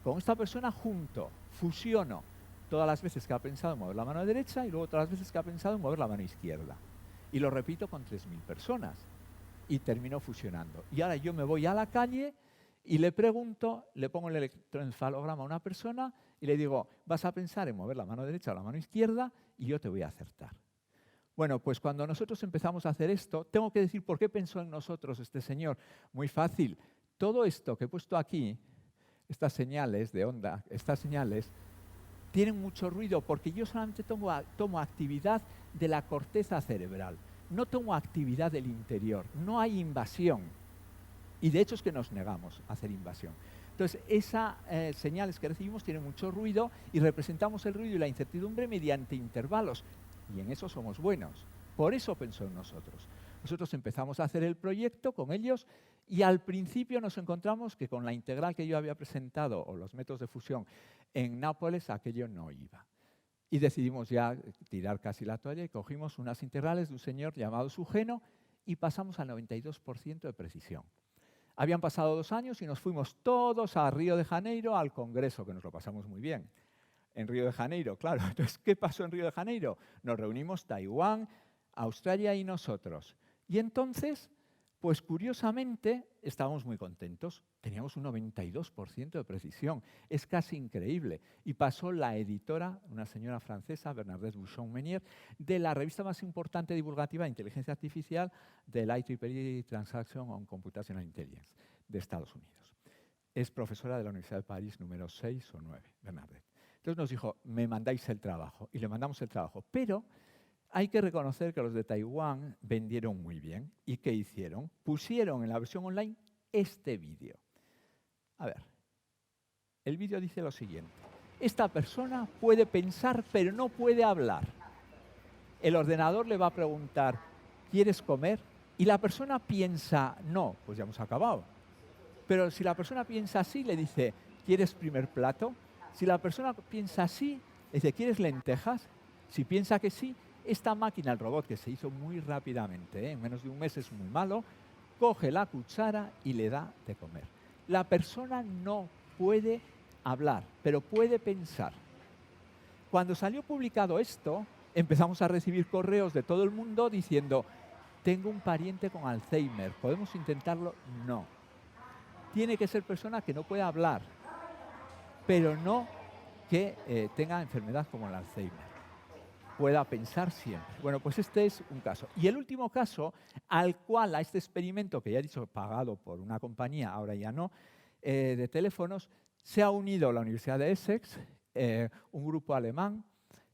con esta persona junto, fusiono todas las veces que ha pensado en mover la mano derecha y luego todas las veces que ha pensado en mover la mano izquierda. Y lo repito con 3.000 personas. Y termino fusionando. Y ahora yo me voy a la calle y le pregunto, le pongo el electroencefalograma a una persona y le digo, vas a pensar en mover la mano derecha o la mano izquierda y yo te voy a acertar. Bueno, pues cuando nosotros empezamos a hacer esto, tengo que decir por qué pensó en nosotros este señor. Muy fácil. Todo esto que he puesto aquí, estas señales de onda, estas señales, tienen mucho ruido porque yo solamente tomo actividad de la corteza cerebral. no tomo actividad del interior, no hay invasión. Y de hecho es que nos negamos a hacer invasión. Entonces, esas señales que recibimos tienen mucho ruido y representamos el ruido y la incertidumbre mediante intervalos. Y en eso somos buenos. Por eso pensó en nosotros. Nosotros empezamos a hacer el proyecto con ellos y al principio nos encontramos que con la integral que yo había presentado o los métodos de fusión en Nápoles, aquello no iba. Y decidimos ya tirar casi la toalla y cogimos unas integrales de un señor llamado Sugeno y pasamos al 92% de precisión. Habían pasado 2 años y nos fuimos todos a Río de Janeiro al congreso, que nos lo pasamos muy bien. En Río de Janeiro, claro. Entonces, ¿qué pasó en Río de Janeiro? Nos reunimos Taiwán, Australia y nosotros. Y entonces, pues curiosamente, estábamos muy contentos. Teníamos un 92% de precisión. Es casi increíble. Y pasó la editora, una señora francesa, Bernadette Bouchon-Menier, de la revista más importante divulgativa de inteligencia artificial del IEEE Transaction on Computational Intelligence de Estados Unidos. Es profesora de la Universidad de París número 6 o 9, Bernadette. Entonces nos dijo, me mandáis el trabajo. Y le mandamos el trabajo. Pero hay que reconocer que los de Taiwán vendieron muy bien. ¿Y qué hicieron? Pusieron en la versión online este vídeo. A ver, el vídeo dice lo siguiente. Esta persona puede pensar, pero no puede hablar. El ordenador le va a preguntar, ¿quieres comer? Y la persona piensa, no, pues ya hemos acabado. Pero si la persona piensa así, le dice, ¿quieres primer plato? Si la persona piensa así, le dice, ¿quieres lentejas? Si piensa que sí, esta máquina, el robot, que se hizo muy rápidamente, en menos de un mes es muy malo, coge la cuchara y le da de comer. La persona no puede hablar, pero puede pensar. Cuando salió publicado esto, empezamos a recibir correos de todo el mundo diciendo, tengo un pariente con Alzheimer, ¿podemos intentarlo? No. Tiene que ser persona que no pueda hablar, pero no que tenga enfermedad como el Alzheimer. Pueda pensar siempre. Bueno, pues este es un caso. Y el último caso, al cual a este experimento, que ya he dicho pagado por una compañía, ahora ya no, de teléfonos, se ha unido la Universidad de Essex, un grupo alemán,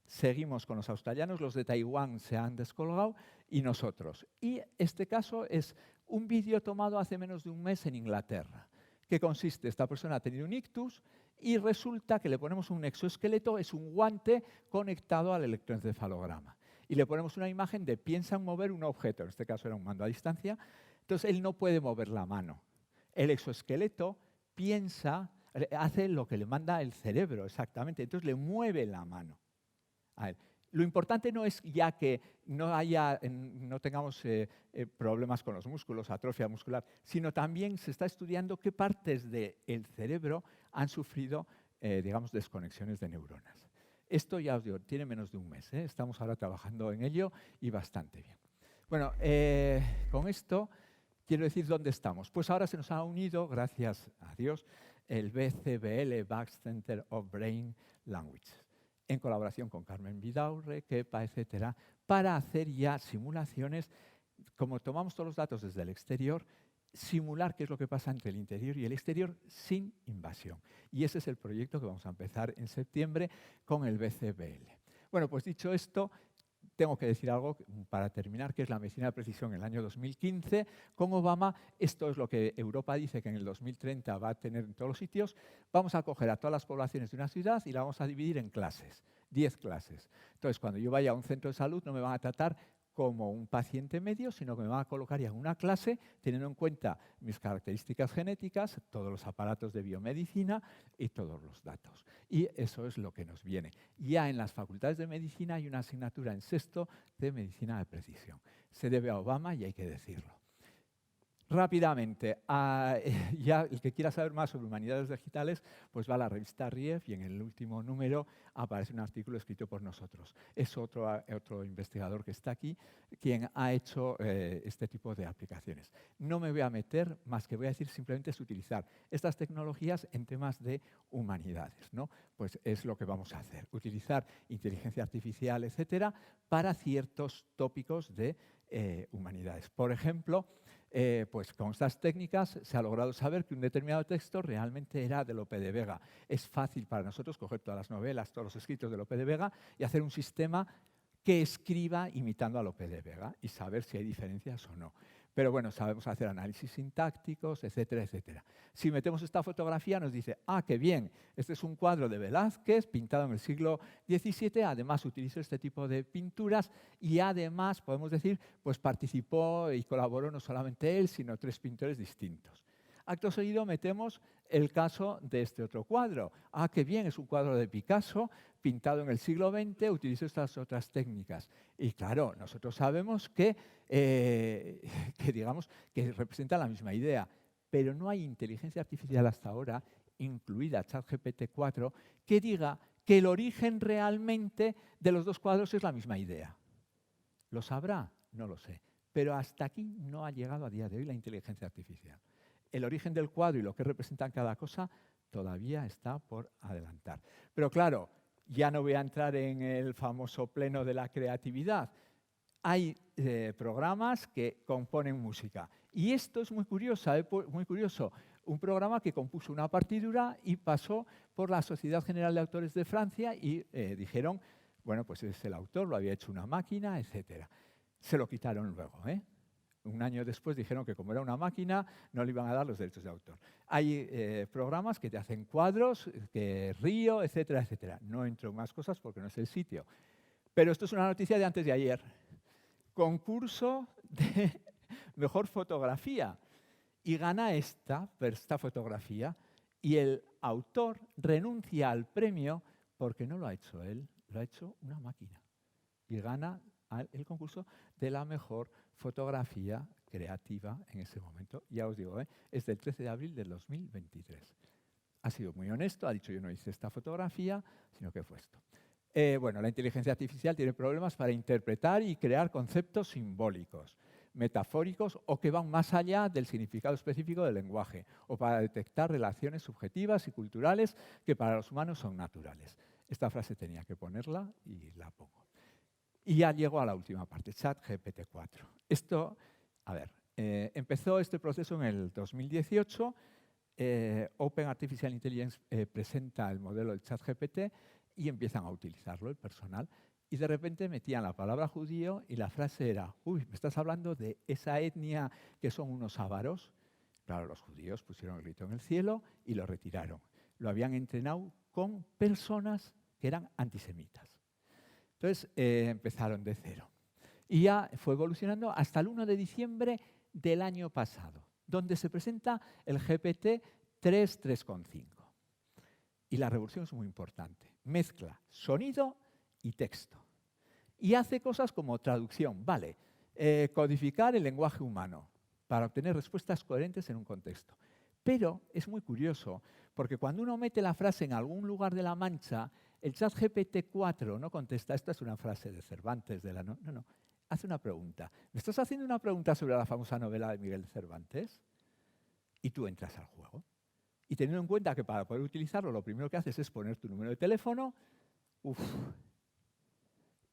seguimos con los australianos, los de Taiwán se han descolgado y nosotros. Y este caso es un vídeo tomado hace menos de un mes en Inglaterra. ¿Qué consiste? Esta persona ha tenido un ictus y resulta que le ponemos un exoesqueleto, es un guante conectado al electroencefalograma. Y le ponemos una imagen de piensa en mover un objeto, en este caso era un mando a distancia, entonces él no puede mover la mano. El exoesqueleto piensa, hace lo que le manda el cerebro exactamente, entonces le mueve la mano a él. Lo importante no es ya que no tengamos problemas con los músculos, atrofia muscular, sino también se está estudiando qué partes del cerebro han sufrido, digamos, desconexiones de neuronas. Esto ya os digo, tiene menos de un mes. Estamos ahora trabajando en ello y bastante bien. Bueno, con esto quiero decir dónde estamos. Pues ahora se nos ha unido, gracias a Dios, el BCBL, Back Center of Brain Language, en colaboración con Carmen Vidaurre, Kepa, etcétera, para hacer ya simulaciones, como tomamos todos los datos desde el exterior, simular qué es lo que pasa entre el interior y el exterior sin invasión. Y ese es el proyecto que vamos a empezar en septiembre con el BCBL. Bueno, pues dicho esto, tengo que decir algo para terminar, que es la medicina de precisión en el año 2015. Con Obama, esto es lo que Europa dice que en el 2030 va a tener en todos los sitios. Vamos a coger a todas las poblaciones de una ciudad y la vamos a dividir en clases, 10 clases. Entonces, cuando yo vaya a un centro de salud, no me van a tratar como un paciente medio, sino que me van a colocar ya en una clase, teniendo en cuenta mis características genéticas, todos los aparatos de biomedicina y todos los datos. Y eso es lo que nos viene. Ya en las facultades de medicina hay una asignatura en sexto de medicina de precisión. Se debe a Obama y hay que decirlo. Rápidamente, ya el que quiera saber más sobre humanidades digitales, pues va a la revista RIEF y en el último número aparece un artículo escrito por nosotros. Es otro investigador que está aquí quien ha hecho este tipo de aplicaciones. No me voy a meter, más que voy a decir simplemente es utilizar estas tecnologías en temas de humanidades, ¿no? Pues es lo que vamos a hacer, utilizar inteligencia artificial, etcétera, para ciertos tópicos de humanidades. Por ejemplo, pues con estas técnicas se ha logrado saber que un determinado texto realmente era de Lope de Vega. Es fácil para nosotros coger todas las novelas, todos los escritos de Lope de Vega y hacer un sistema que escriba imitando a Lope de Vega y saber si hay diferencias o no. Pero bueno, sabemos hacer análisis sintácticos, etcétera, etcétera. Si metemos esta fotografía nos dice, ah, qué bien, este es un cuadro de Velázquez pintado en el siglo XVII, además utilizó este tipo de pinturas y además, podemos decir, pues participó y colaboró no solamente él, sino 3 pintores distintos. Acto seguido metemos el caso de este otro cuadro. Ah, qué bien, es un cuadro de Picasso, pintado en el siglo XX, utilizó estas otras técnicas. Y claro, nosotros sabemos que digamos, que representa la misma idea, pero no hay inteligencia artificial hasta ahora, incluida ChatGPT 4, que diga que el origen realmente de los 2 cuadros es la misma idea. ¿Lo sabrá? No lo sé. Pero hasta aquí no ha llegado a día de hoy la inteligencia artificial. El origen del cuadro y lo que representa cada cosa todavía está por adelantar. Pero claro, ya no voy a entrar en el famoso pleno de la creatividad. Hay programas que componen música. Y esto es muy curioso, muy curioso. Un programa que compuso una partitura y pasó por la Sociedad General de Autores de Francia y dijeron, bueno, pues es el autor, lo había hecho una máquina, etc. Se lo quitaron luego, Un año después dijeron que como era una máquina no le iban a dar los derechos de autor. Hay programas que te hacen cuadros, que río, etcétera, etcétera. No entro en más cosas porque no es el sitio. Pero esto es una noticia de antes de ayer. Concurso de mejor fotografía. Y gana esta fotografía y el autor renuncia al premio porque no lo ha hecho él, lo ha hecho una máquina. Y gana el concurso de la mejor fotografía creativa en ese momento. Ya os digo, es del 13 de abril del 2023. Ha sido muy honesto, ha dicho yo no hice esta fotografía, sino que fue esto. Bueno, la inteligencia artificial tiene problemas para interpretar y crear conceptos simbólicos, metafóricos o que van más allá del significado específico del lenguaje, o para detectar relaciones subjetivas y culturales que para los humanos son naturales. Esta frase tenía que ponerla y la pongo. Y ya llego a la última parte, ChatGPT 4. Esto, a ver, empezó este proceso en el 2018. Open Artificial Intelligence presenta el modelo del ChatGPT y empiezan a utilizarlo el personal. Y de repente metían la palabra judío y la frase era, uy, ¿me estás hablando de esa etnia que son unos ávaros? Claro, los judíos pusieron el grito en el cielo y lo retiraron. Lo habían entrenado con personas que eran antisemitas. Entonces empezaron de cero. Y ya fue evolucionando hasta el 1 de diciembre del año pasado, donde se presenta el GPT 3.5. Y la revolución es muy importante. Mezcla sonido y texto. Y hace cosas como traducción, vale, codificar el lenguaje humano para obtener respuestas coherentes en un contexto. Pero es muy curioso, porque cuando uno mete la frase en algún lugar de la mancha, el ChatGPT 4 no contesta, esta es una frase de Cervantes, no, hace una pregunta. ¿Me estás haciendo una pregunta sobre la famosa novela de Miguel de Cervantes? Y tú entras al juego. Y teniendo en cuenta que para poder utilizarlo, lo primero que haces es poner tu número de teléfono,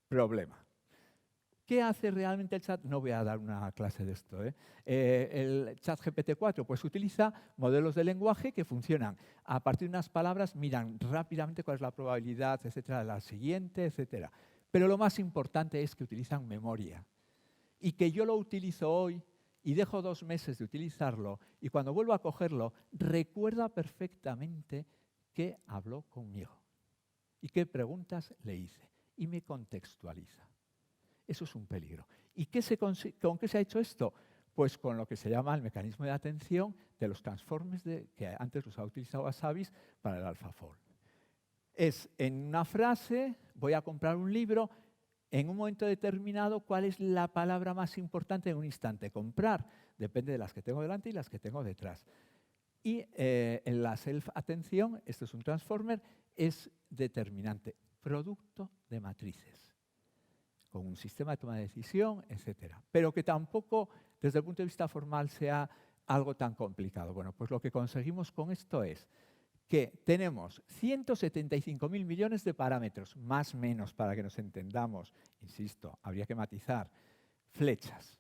problema. ¿Qué hace realmente el chat? No voy a dar una clase de esto. El ChatGPT 4 pues utiliza modelos de lenguaje que funcionan. A partir de unas palabras miran rápidamente cuál es la probabilidad, etcétera, de la siguiente, etcétera. Pero lo más importante es que utilizan memoria. Y que yo lo utilizo hoy y dejo 2 meses de utilizarlo y cuando vuelvo a cogerlo, recuerda perfectamente qué habló conmigo y qué preguntas le hice y me contextualiza. Eso es un peligro. ¿Y con qué se ha hecho esto? Pues con lo que se llama el mecanismo de atención de los transformes que antes los ha utilizado Wasabi para el AlphaFold. Es en una frase, voy a comprar un libro, en un momento determinado, ¿cuál es la palabra más importante en un instante? Comprar. Depende de las que tengo delante y las que tengo detrás. Y en la self-atención, esto es un transformer, es determinante. Producto de matrices. Con un sistema de toma de decisión, etc. Pero que tampoco, desde el punto de vista formal, sea algo tan complicado. Bueno, pues lo que conseguimos con esto es que tenemos 175.000 millones de parámetros, más o menos, para que nos entendamos. Insisto, habría que matizar. Flechas.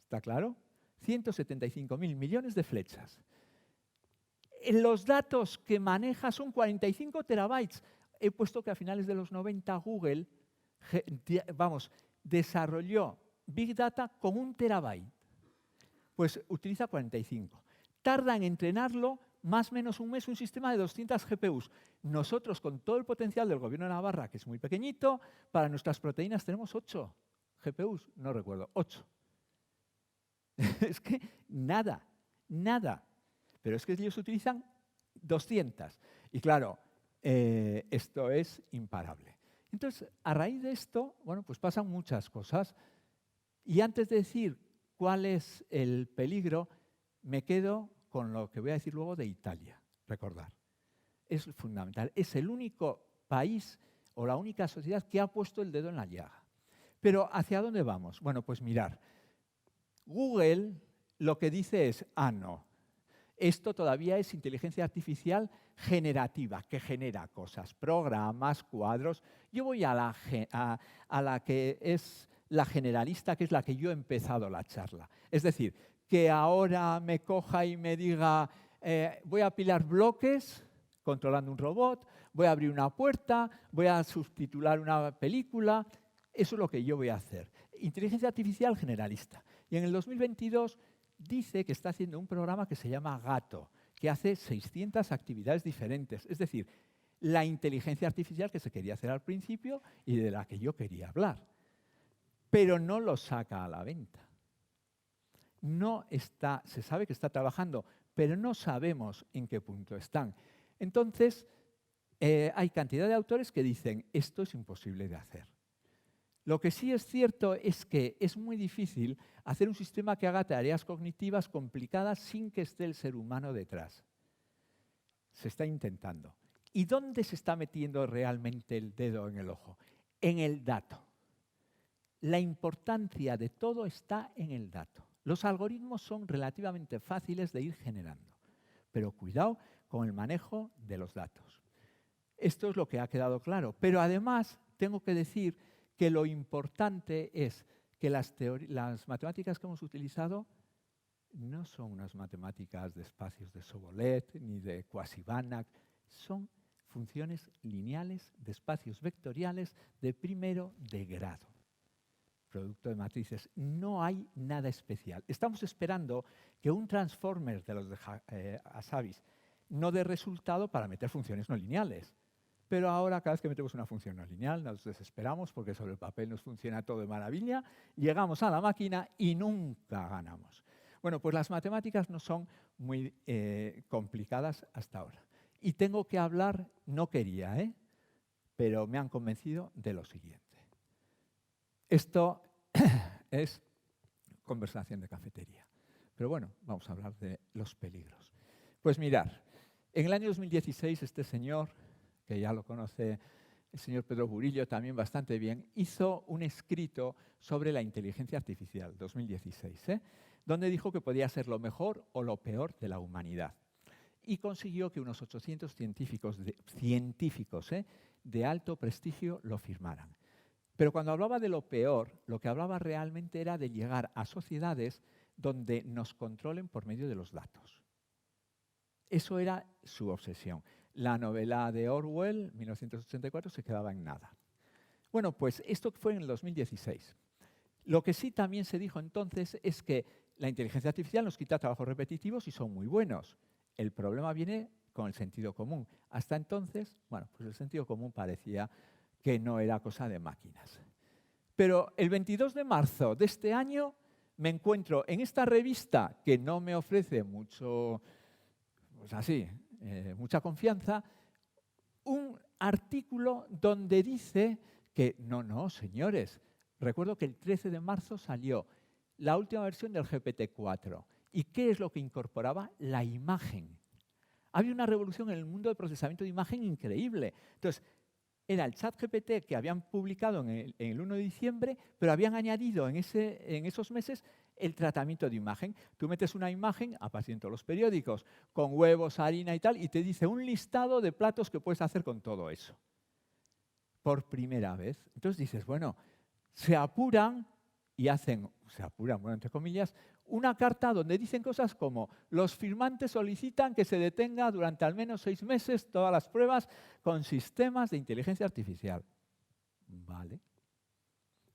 ¿Está claro? 175.000 millones de flechas. Los datos que maneja son 45 terabytes. He puesto que a finales de los 90 Google desarrolló Big Data con 1 terabyte. Pues utiliza 45. Tarda en entrenarlo más o menos un mes un sistema de 200 GPUs. Nosotros, con todo el potencial del Gobierno de Navarra, que es muy pequeñito, para nuestras proteínas tenemos 8 GPUs, no recuerdo, 8. Es que nada. Pero es que ellos utilizan 200. Y claro, esto es imparable. Entonces, a raíz de esto, bueno, pues pasan muchas cosas. Y antes de decir cuál es el peligro, me quedo con lo que voy a decir luego de Italia. Recordar, es fundamental. Es el único país o la única sociedad que ha puesto el dedo en la llaga. Pero ¿hacia dónde vamos? Bueno, pues mirar. Google lo que dice es, no, esto todavía es inteligencia artificial generativa, que genera cosas, programas, cuadros. Yo voy a la que es la generalista, que es la que yo he empezado la charla. Es decir, que ahora me coja y me diga, voy a apilar bloques controlando un robot, voy a abrir una puerta, voy a subtitular una película. Eso es lo que yo voy a hacer. Inteligencia artificial generalista. Y en el 2022 dice que está haciendo un programa que se llama Gato, que hace 600 actividades diferentes. Es decir, la inteligencia artificial que se quería hacer al principio y de la que yo quería hablar. Pero no lo saca a la venta. No está, se sabe que está trabajando, pero no sabemos en qué punto están. Entonces, hay cantidad de autores que dicen, esto es imposible de hacer. Lo que sí es cierto es que es muy difícil hacer un sistema que haga tareas cognitivas complicadas sin que esté el ser humano detrás. Se está intentando. ¿Y dónde se está metiendo realmente el dedo en el ojo? En el dato. La importancia de todo está en el dato. Los algoritmos son relativamente fáciles de ir generando, pero cuidado con el manejo de los datos. Esto es lo que ha quedado claro. Pero además tengo que decir que lo importante es que las matemáticas que hemos utilizado no son unas matemáticas de espacios de Sobolev ni de Quasi-Banach, son funciones lineales de espacios vectoriales de primero de grado. Producto de matrices. No hay nada especial. Estamos esperando que un transformer de los de Hassabis no dé resultado para meter funciones no lineales. Pero ahora, cada vez que metemos una función no lineal, nos desesperamos porque sobre el papel nos funciona todo de maravilla, llegamos a la máquina y nunca ganamos. Bueno, pues las matemáticas no son muy complicadas hasta ahora. Y tengo que hablar, no quería, pero me han convencido de lo siguiente. Esto es conversación de cafetería. Pero bueno, vamos a hablar de los peligros. Pues mirar, en el año 2016 este señor, que ya lo conoce el señor Pedro Burillo también bastante bien, hizo un escrito sobre la inteligencia artificial, 2016, donde dijo que podía ser lo mejor o lo peor de la humanidad. Y consiguió que unos 800 científicos de alto prestigio lo firmaran. Pero cuando hablaba de lo peor, lo que hablaba realmente era de llegar a sociedades donde nos controlen por medio de los datos. Eso era su obsesión. La novela de Orwell, 1984, se quedaba en nada. Bueno, pues esto fue en el 2016. Lo que sí también se dijo entonces es que la inteligencia artificial nos quita trabajos repetitivos y son muy buenos. El problema viene con el sentido común. Hasta entonces, bueno, pues el sentido común parecía que no era cosa de máquinas. Pero el 22 de marzo de este año me encuentro en esta revista que no me ofrece mucho, pues así, mucha confianza, un artículo donde dice que no, señores, recuerdo que el 13 de marzo salió la última versión del GPT-4. ¿Y qué es lo que incorporaba? La imagen. Había una revolución en el mundo del procesamiento de imagen increíble. Entonces, era el ChatGPT que habían publicado en el 1 de diciembre, pero habían añadido en esos meses el tratamiento de imagen. Tú metes una imagen, aparece en todos los periódicos, con huevos, harina y tal, y te dice un listado de platos que puedes hacer con todo eso. Por primera vez. Entonces dices, bueno, se apuran y hacen, bueno, entre comillas, una carta donde dicen cosas como los firmantes solicitan que se detenga durante al menos 6 meses todas las pruebas con sistemas de inteligencia artificial. Vale.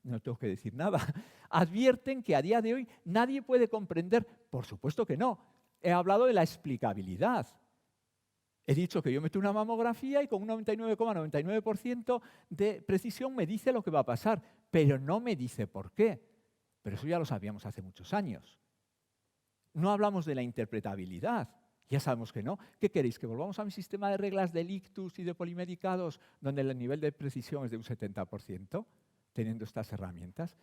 no tengo que decir nada, advierten que a día de hoy nadie puede comprender, por supuesto que no. He hablado de la explicabilidad. He dicho que yo meto una mamografía y con un 99,99% de precisión me dice lo que va a pasar, pero no me dice por qué. Pero eso ya lo sabíamos hace muchos años. No hablamos de la interpretabilidad. Ya sabemos que no. ¿Qué queréis? ¿Que volvamos a mi sistema de reglas de ictus y de polimedicados donde el nivel de precisión es de un 70%, teniendo estas herramientas?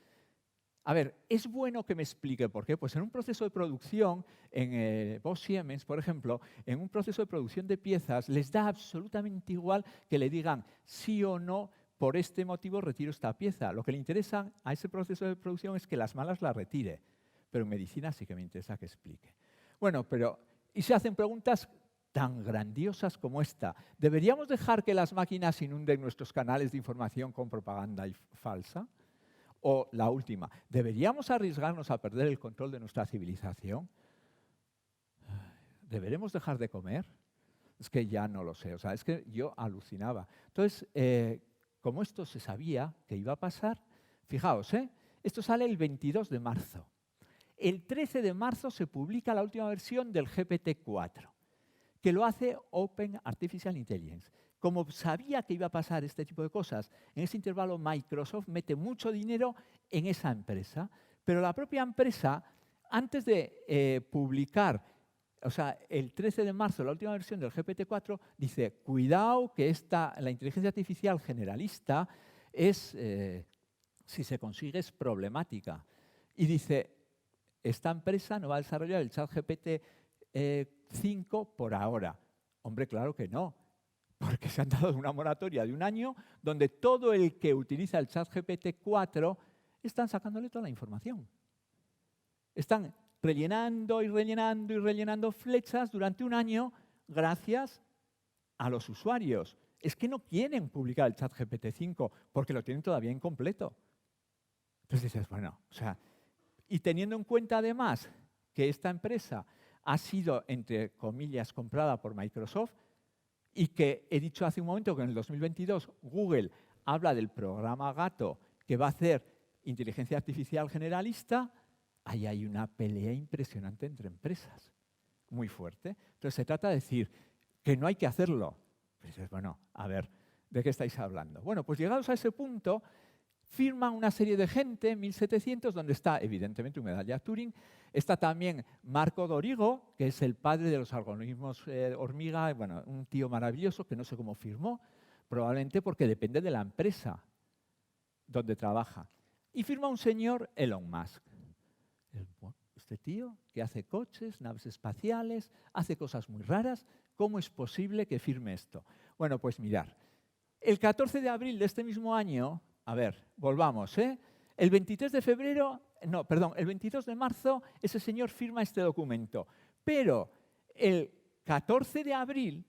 A ver, ¿es bueno que me explique por qué? Pues en un proceso de producción, en Bosch Siemens, por ejemplo, en un proceso de producción de piezas, les da absolutamente igual que le digan sí o no, por este motivo retiro esta pieza. Lo que le interesa a ese proceso de producción es que las malas las retire. Pero en medicina sí que me interesa que explique. Bueno, y se hacen preguntas tan grandiosas como esta. ¿Deberíamos dejar que las máquinas inunden nuestros canales de información con propaganda falsa? O la última, ¿deberíamos arriesgarnos a perder el control de nuestra civilización? ¿Deberemos dejar de comer? Es que ya no lo sé, o sea, es que yo alucinaba. Entonces, como esto se sabía que iba a pasar, fijaos, esto sale el 22 de marzo. El 13 de marzo se publica la última versión del GPT-4, que lo hace Open Artificial Intelligence. Como sabía que iba a pasar este tipo de cosas, en ese intervalo Microsoft mete mucho dinero en esa empresa, pero la propia empresa, antes de publicar, o sea, el 13 de marzo, la última versión del GPT-4, dice, cuidado que la inteligencia artificial generalista es, si se consigue, es problemática. Y dice, esta empresa no va a desarrollar el ChatGPT 5 por ahora. Hombre, claro que no. Porque se han dado una moratoria de 1 año donde todo el que utiliza el ChatGPT 4 están sacándole toda la información. Están rellenando y rellenando y rellenando flechas durante 1 año gracias a los usuarios. Es que no quieren publicar el ChatGPT 5 porque lo tienen todavía incompleto. Entonces dices, bueno, o sea, y teniendo en cuenta además que esta empresa ha sido, entre comillas, comprada por Microsoft, y que he dicho hace un momento que en el 2022 Google habla del programa Gato que va a hacer inteligencia artificial generalista, ahí hay una pelea impresionante entre empresas, muy fuerte. Entonces se trata de decir que no hay que hacerlo. Pues dices, bueno, a ver, ¿de qué estáis hablando? Bueno, pues llegados a ese punto, firman una serie de gente, 1700, donde está evidentemente una medalla Turing. Está también Marco Dorigo, que es el padre de los algoritmos hormiga, bueno, un tío maravilloso que no sé cómo firmó, probablemente porque depende de la empresa donde trabaja. Y firma un señor, Elon Musk. Este tío que hace coches, naves espaciales, hace cosas muy raras, ¿cómo es posible que firme esto? Bueno, pues mirar, el 14 de abril de este mismo año, a ver, volvamos, el 23 de febrero, no, perdón, el 22 de marzo ese señor firma este documento. Pero el 14 de abril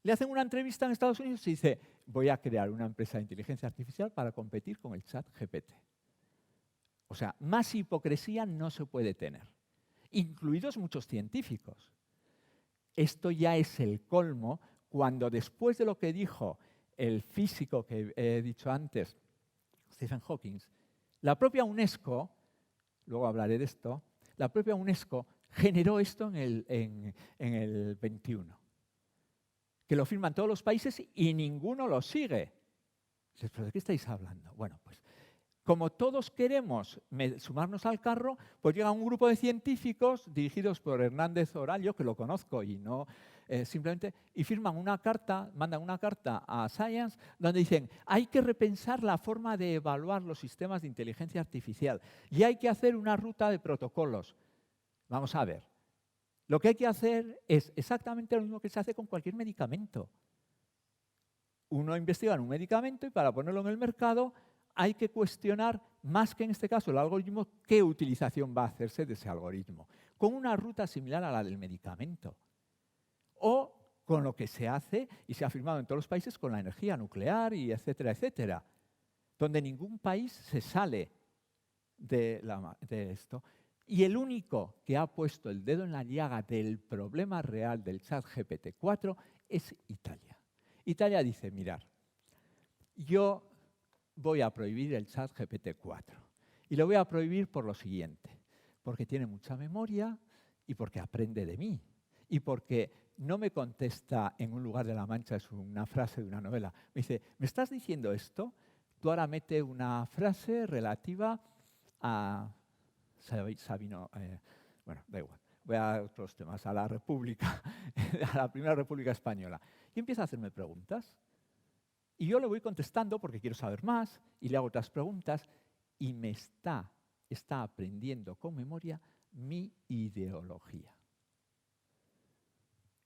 le hacen una entrevista en Estados Unidos y dice, voy a crear una empresa de inteligencia artificial para competir con el ChatGPT. O sea, más hipocresía no se puede tener, incluidos muchos científicos. Esto ya es el colmo cuando después de lo que dijo el físico que he dicho antes, Stephen Hawking, la propia UNESCO, luego hablaré de esto, la propia UNESCO generó esto en el 21, que lo firman todos los países y ninguno lo sigue. ¿Pero de qué estáis hablando? Bueno, pues como todos queremos sumarnos al carro, pues llega un grupo de científicos dirigidos por Hernández Orallo, que lo conozco y no simplemente, y firman una carta, mandan una carta a Science donde dicen hay que repensar la forma de evaluar los sistemas de inteligencia artificial y hay que hacer una ruta de protocolos. Vamos a ver, lo que hay que hacer es exactamente lo mismo que se hace con cualquier medicamento. Uno investiga en un medicamento y para ponerlo en el mercado hay que cuestionar, más que en este caso el algoritmo, qué utilización va a hacerse de ese algoritmo, con una ruta similar a la del medicamento. O con lo que se hace y se ha firmado en todos los países con la energía nuclear y etcétera, etcétera, donde ningún país se sale de esto. Y el único que ha puesto el dedo en la llaga del problema real del ChatGPT 4 es Italia. Italia dice, mirad, yo voy a prohibir el chat GPT-4. Y lo voy a prohibir por lo siguiente, porque tiene mucha memoria y porque aprende de mí. Y porque no me contesta en un lugar de la Mancha, es una frase de una novela. Me dice, ¿me estás diciendo esto? Tú ahora mete una frase relativa a Sabino, bueno, da igual, voy a otros temas, a la República, a la Primera República Española. Y empieza a hacerme preguntas. Y yo le voy contestando porque quiero saber más y le hago otras preguntas y me está aprendiendo con memoria mi ideología.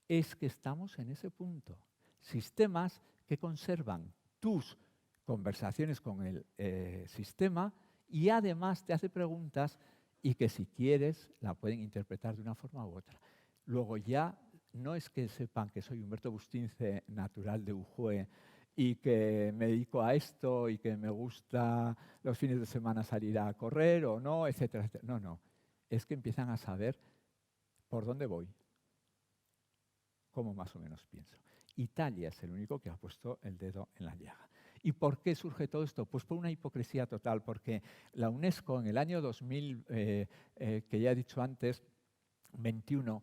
Es que estamos en ese punto. Sistemas que conservan tus conversaciones con el sistema y además te hace preguntas y que si quieres la pueden interpretar de una forma u otra. Luego ya no es que sepan que soy Humberto Bustince, natural de Ujue, y que me dedico a esto y que me gusta los fines de semana salir a correr o no, etcétera, etcétera. No, no. Es que empiezan a saber por dónde voy, cómo más o menos pienso. Italia es el único que ha puesto el dedo en la llaga. ¿Y por qué surge todo esto? Pues por una hipocresía total, porque la UNESCO en el año 2000, que ya he dicho antes, 21,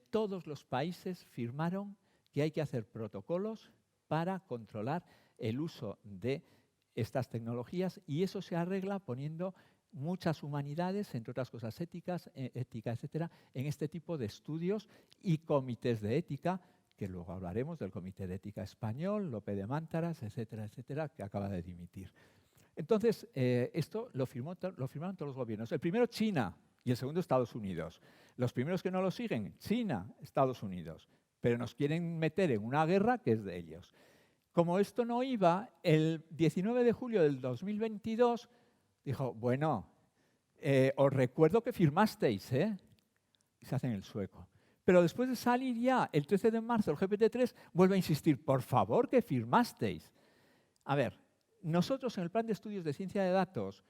todos los países firmaron que hay que hacer protocolos para controlar el uso de estas tecnologías y eso se arregla poniendo muchas humanidades, entre otras cosas ética, etcétera, en este tipo de estudios y comités de ética, que luego hablaremos del Comité de Ética Español, Lope de Mántaras, etcétera, etcétera, que acaba de dimitir. Entonces, esto lo firmaron todos los gobiernos. El primero, China, y el segundo, Estados Unidos. Los primeros que no lo siguen, China, Estados Unidos. Pero nos quieren meter en una guerra que es de ellos. Como esto no iba, el 19 de julio del 2022 dijo, bueno, os recuerdo que firmasteis, ¿eh? Y se hacen el sueco. Pero después de salir ya el 13 de marzo el GPT-3, vuelve a insistir, por favor, que firmasteis. A ver, nosotros en el plan de estudios de ciencia de datos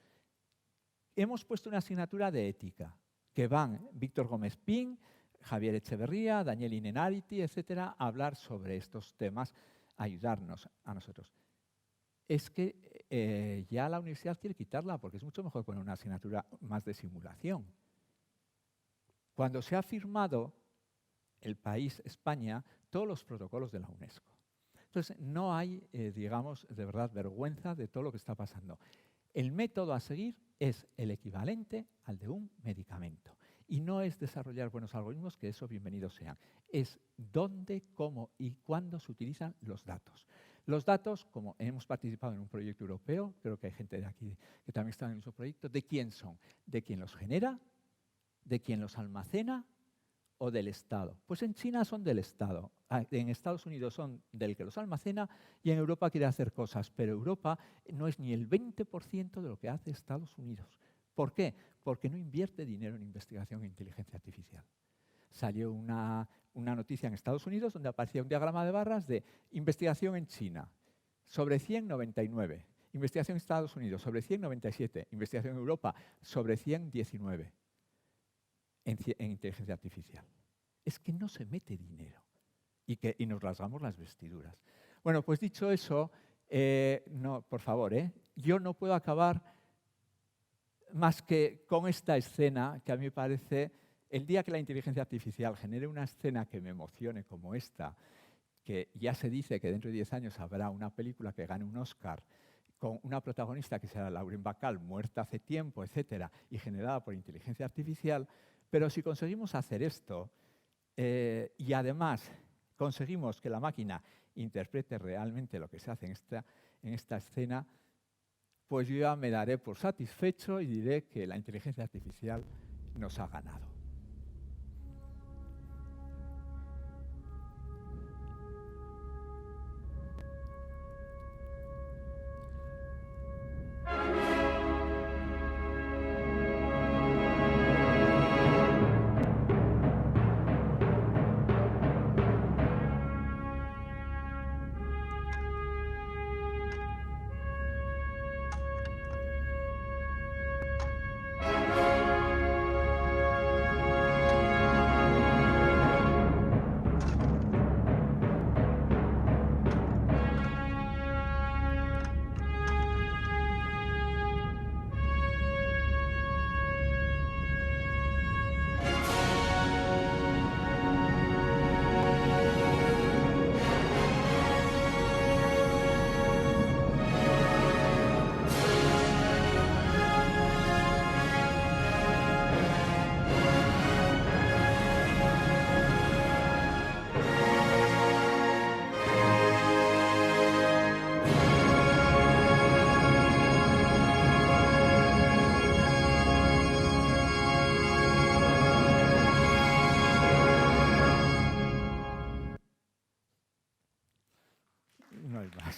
hemos puesto una asignatura de ética, que van Víctor Gómez Pin, Javier Echeverría, Daniel Inenarity, etcétera, a hablar sobre estos temas, a ayudarnos a nosotros. Es que ya la universidad quiere quitarla porque es mucho mejor poner una asignatura más de simulación. Cuando se ha firmado el país, España, todos los protocolos de la UNESCO. Entonces, no hay, digamos, de verdad, vergüenza de todo lo que está pasando. El método a seguir es el equivalente al de un medicamento. Y no es desarrollar buenos algoritmos, que eso bienvenidos sean. Es dónde, cómo y cuándo se utilizan los datos. Los datos, como hemos participado en un proyecto europeo, creo que hay gente de aquí que también está en el mismo proyecto, ¿de quién son? ¿De quién los genera? ¿De quién los almacena? ¿O del Estado? Pues en China son del Estado, en Estados Unidos son del que los almacena y en Europa quiere hacer cosas, pero Europa no es ni el 20% de lo que hace Estados Unidos. ¿Por qué? Porque no invierte dinero en investigación e inteligencia artificial. Salió una noticia en Estados Unidos donde aparecía un diagrama de barras de investigación en China, sobre 100, 99. Investigación en Estados Unidos, sobre 100, 97. Investigación en Europa, sobre 100, 19. En inteligencia artificial. Es que no se mete dinero y nos rasgamos las vestiduras. Bueno, pues dicho eso, no, por favor, yo no puedo acabar más que con esta escena que a mí me parece, el día que la inteligencia artificial genere una escena que me emocione como esta, que ya se dice que dentro de 10 años habrá una película que gane un Oscar con una protagonista que será Lauren Bacall, muerta hace tiempo, etcétera, y generada por inteligencia artificial. Pero si conseguimos hacer esto y además conseguimos que la máquina interprete realmente lo que se hace en esta escena, pues yo ya me daré por satisfecho y diré que la inteligencia artificial nos ha ganado. hay más.